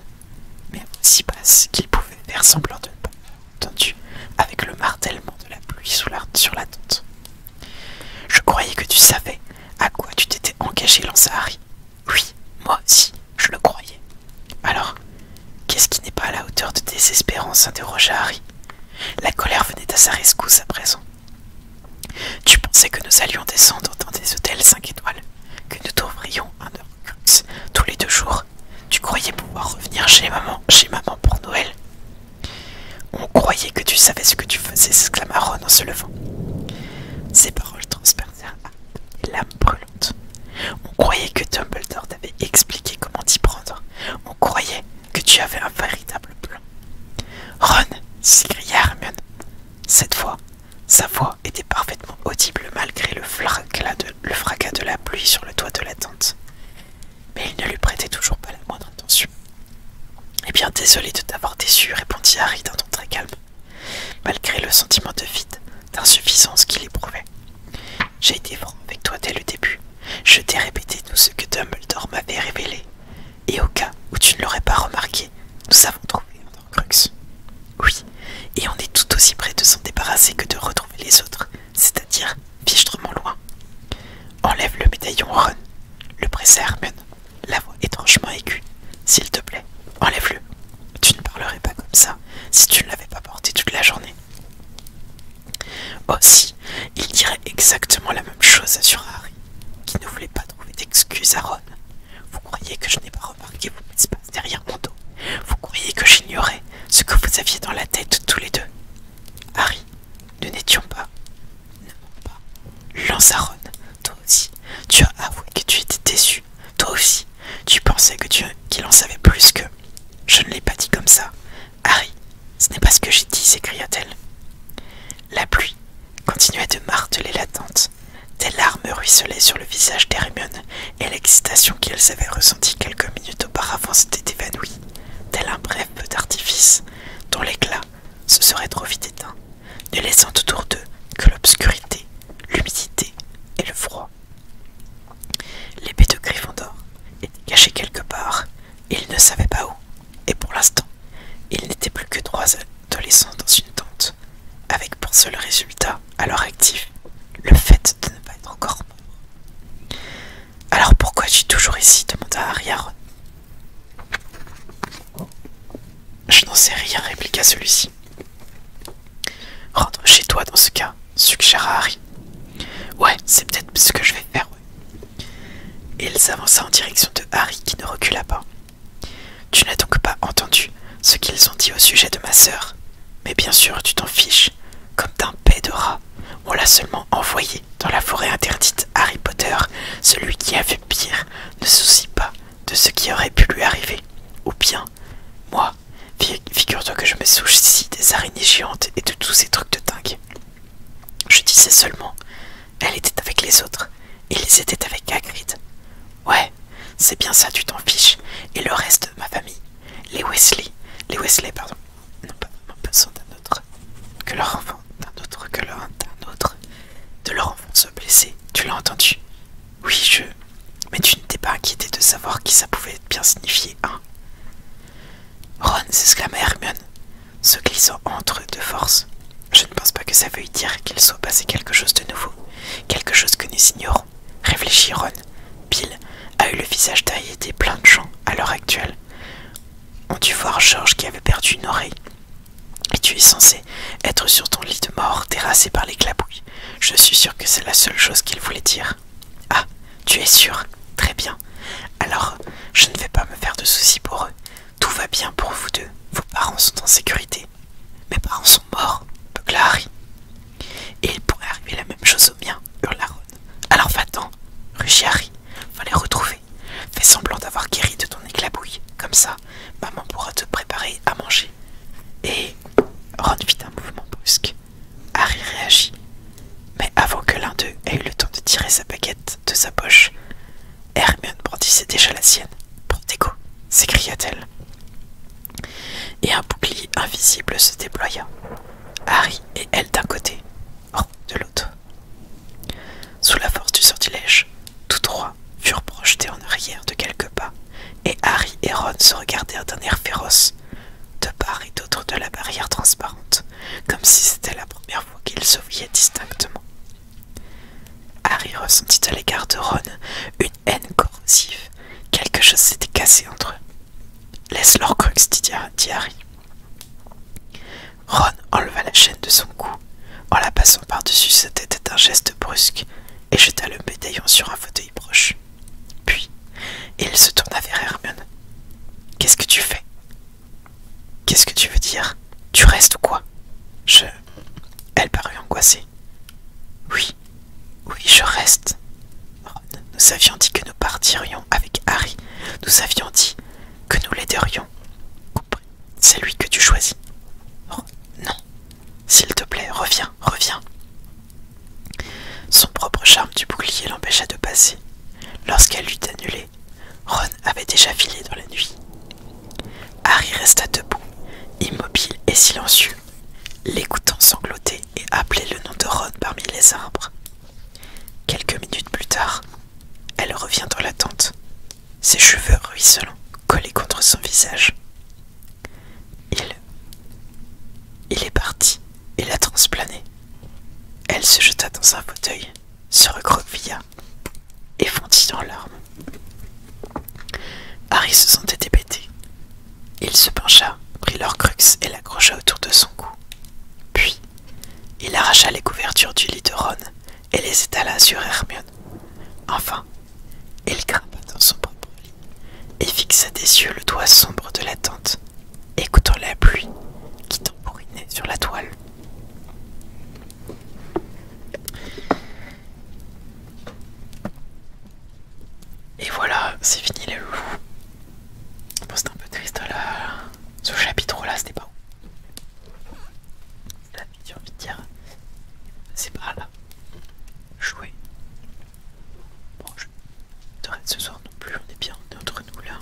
mais aussi basse qu'il pouvait faire semblant de ne pas avoir entendu avec le martèlement de la pluie sur la tente. Je croyais que tu savais à quoi tu t'étais engagé, lança Harry. Oui, moi aussi, je le croyais. Alors, qu'est-ce qui n'est pas à la hauteur de tes espérances? Interrogea Harry. La colère venait à sa rescousse à présent. Tu pensais que nous allions descendre dans des hôtels 5 étoiles, que nous trouverions un Horcrux tous les 2 jours. Tu croyais croyais pouvoir revenir chez maman pour Noël. On croyait que tu savais ce que tu faisais, s'exclama Ron en se levant. Ces paroles transpercèrent les lames brûlantes. On croyait que Dumbledore t'avait expliqué comment t'y prendre. On croyait que tu avais un véritable plan. Ron, s'écria Hermione. Cette fois, sa voix était parfaitement audible malgré le fracas de la pluie sur le toit de la tente. Mais il ne lui prêtait toujours pas la moindre attention. Eh bien, désolé de t'avoir déçu, répondit Harry d'un ton très calme, malgré le sentiment de vide, d'insuffisance qu'il éprouvait. J'ai été franc avec toi dès le début. Je t'ai répété tout ce que Dumbledore m'avait révélé. Et au cas où tu ne l'aurais pas remarqué, nous avons trouvé un Horcrux. Oui, et on est tout aussi près de s'en débarrasser que de retrouver les autres, c'est-à-dire fichtrement loin. Enlève le médaillon, Ron, le pressa Hermione, la voix étrangement aiguë. S'il te plaît, enlève-le. Tu ne parlerais pas comme ça si tu ne l'avais pas porté toute la journée. Aussi, il dirait exactement la même chose, assura Harry, qui ne voulait pas trouver d'excuses à Ron. Vous croyez que je n'ai pas remarqué vos espaces derrière mon dos? Vous croyez que j'ignorais ce que vous aviez dans la tête tous les deux? Harry, nous n'étions pas. Ne mens pas, lança Ron. Toi aussi, tu as avoué que tu étais déçu. Toi aussi, tu pensais qu'il en savait plus que... Je ne l'ai pas dit comme ça. Harry, ce n'est pas ce que j'ai dit, s'écria-t-elle. La pluie continuait de marteler la tente. Des larmes ruisselaient sur le visage d'Hermione et l'excitation qu'elles avaient ressentie quelques minutes auparavant s'était évanouie, tel un bref feu d'artifice dont l'éclat se serait trop vite éteint, ne laissant autour d'eux que l'obscurité, l'humidité et le froid. L'épée de Gryffondor était cachée quelque part, et ils ne savaient pas où, et pour l'instant, ils n'étaient plus que 3 adolescents dans une tente, avec pour seul résultat, à leur actif, le fait de ne pas être encore mort. Alors pourquoi es-tu toujours ici? Demanda Harry à Ron. Je n'en sais rien, répliqua celui-ci. Rentre chez toi dans ce cas, suggéra Harry. Ouais, c'est peut-être ce que je vais faire. Ouais. Et il s'avança en direction de Harry qui ne recula pas. Tu n'as donc pas entendu ce qu'ils ont dit au sujet de ma sœur? Mais bien sûr, tu t'en fiches, comme d'un paix de rat. On l'a seulement envoyé dans la forêt interdite. Harry Potter, celui qui a fait pire, ne se soucie pas de ce qui aurait pu lui arriver. Ou bien, moi, figure-toi que je me soucie des araignées géantes et de tous ces trucs de dingue. Je disais seulement, elle était avec les autres, et ils étaient avec Hagrid. Ouais, c'est bien ça, tu t'en fiches. Et le reste de ma famille, les Weasley, n'ont pas vraiment besoin d'un autre que leur enfant, de leur enfant soit blessé. Tu l'as entendu? Oui, mais tu ne t'es pas inquiété de savoir qui ça pouvait bien signifier, hein? Ron, s'exclama Hermione, se glissant entre eux de force. Je ne pense pas que ça veuille dire qu'il soit passé quelque chose de nouveau, quelque chose que nous ignorons. Réfléchis, Ron. Bill a eu le visage taillé des plein de gens à l'heure actuelle. On dut voir George qui avait perdu une oreille. Et tu es censé être sur ton lit de mort, terrassé par l'éclabouille. Je suis sûr que c'est la seule chose qu'il voulait dire. Ah, tu es sûr? Très bien. Alors, je ne vais pas me faire de soucis pour eux. Tout va bien pour vous deux. Vos parents sont en sécurité. Mes parents sont morts, beugla Harry. Et il pourrait arriver la même chose aux miens, hurla Ron. Alors va-t'en, rugit Harry. Va les retrouver. Fais semblant d'avoir guéri de ton éclabouille. Comme ça, maman pourra te préparer à manger. Et Ron fit un mouvement brusque. Harry réagit. Mais avant que l'un d'eux ait eu le temps de tirer sa baguette de sa poche, Hermione brandissait déjà la sienne. Protego, s'écria-t-elle. Et un bouclier invisible se déploya. Harry et elle d'un côté, Ron de l'autre. Sous la force du sortilège, tous trois furent projetés en arrière de quelques pas, et Harry et Ron se regardèrent d'un air féroce, de part et d'autre de la barrière transparente, comme si c'était la première fois qu'ils se voyaient distinctement. Harry ressentit à l'égard de Ron une haine corrosive. Quelque chose s'était cassé entre eux. Laisse l'Horcrux, dit Harry. Ron enleva la chaîne de son cou, en la passant par-dessus sa tête d'un geste brusque, et jeta le médaillon sur un fauteuil proche. Puis, il se tourna vers Hermione. Qu'est-ce que tu fais? Qu'est-ce que tu veux dire? Tu restes ou quoi? Je... Elle parut angoissée. Oui, oui, je reste. Ron, nous avions dit que nous partirions avec Harry. Nous avions dit que nous l'aiderions. C'est lui que tu choisis. Ron, non. S'il te plaît, reviens, reviens. Son propre charme du bouclier l'empêcha de passer. Lorsqu'elle eut annulé, Ron avait déjà filé dans la nuit. Harry resta debout, immobile et silencieux, l'écoutant sangloter et appeler le nom de Ron parmi les arbres. Quelques minutes plus tard, elle revient dans la tente, ses cheveux ruisselants collés contre son visage. Il est parti et la transplanait. Elle se jeta dans un fauteuil, se recroquevilla et fondit en larmes. Harry se sentait hébété. Il se pencha, prit l'Horcrux et l'accrocha autour de son cou. Puis, il arracha les couvertures du lit de Ron et les étala sur Hermione. Enfin, il grimpa dans son propre lit et fixa des yeux le toit sombre de la tente, écoutant la pluie qui tambourinait sur la toile. Et voilà, c'est fini les loulous. Bon, c'était un peu triste là. Ce chapitre-là, c'était pas ouf. La vie, j'ai envie de dire. C'est pas là. Jouer. Bon, je te reste ce soir non plus, on est bien entre nous là.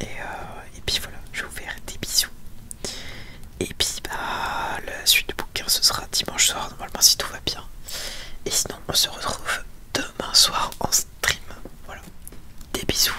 Et puis voilà, je vais vous faire des bisous. Et puis bah la suite du bouquin ce sera dimanche soir normalement si tout va bien. Et sinon on se retrouve demain soir en stream. Voilà. Des bisous.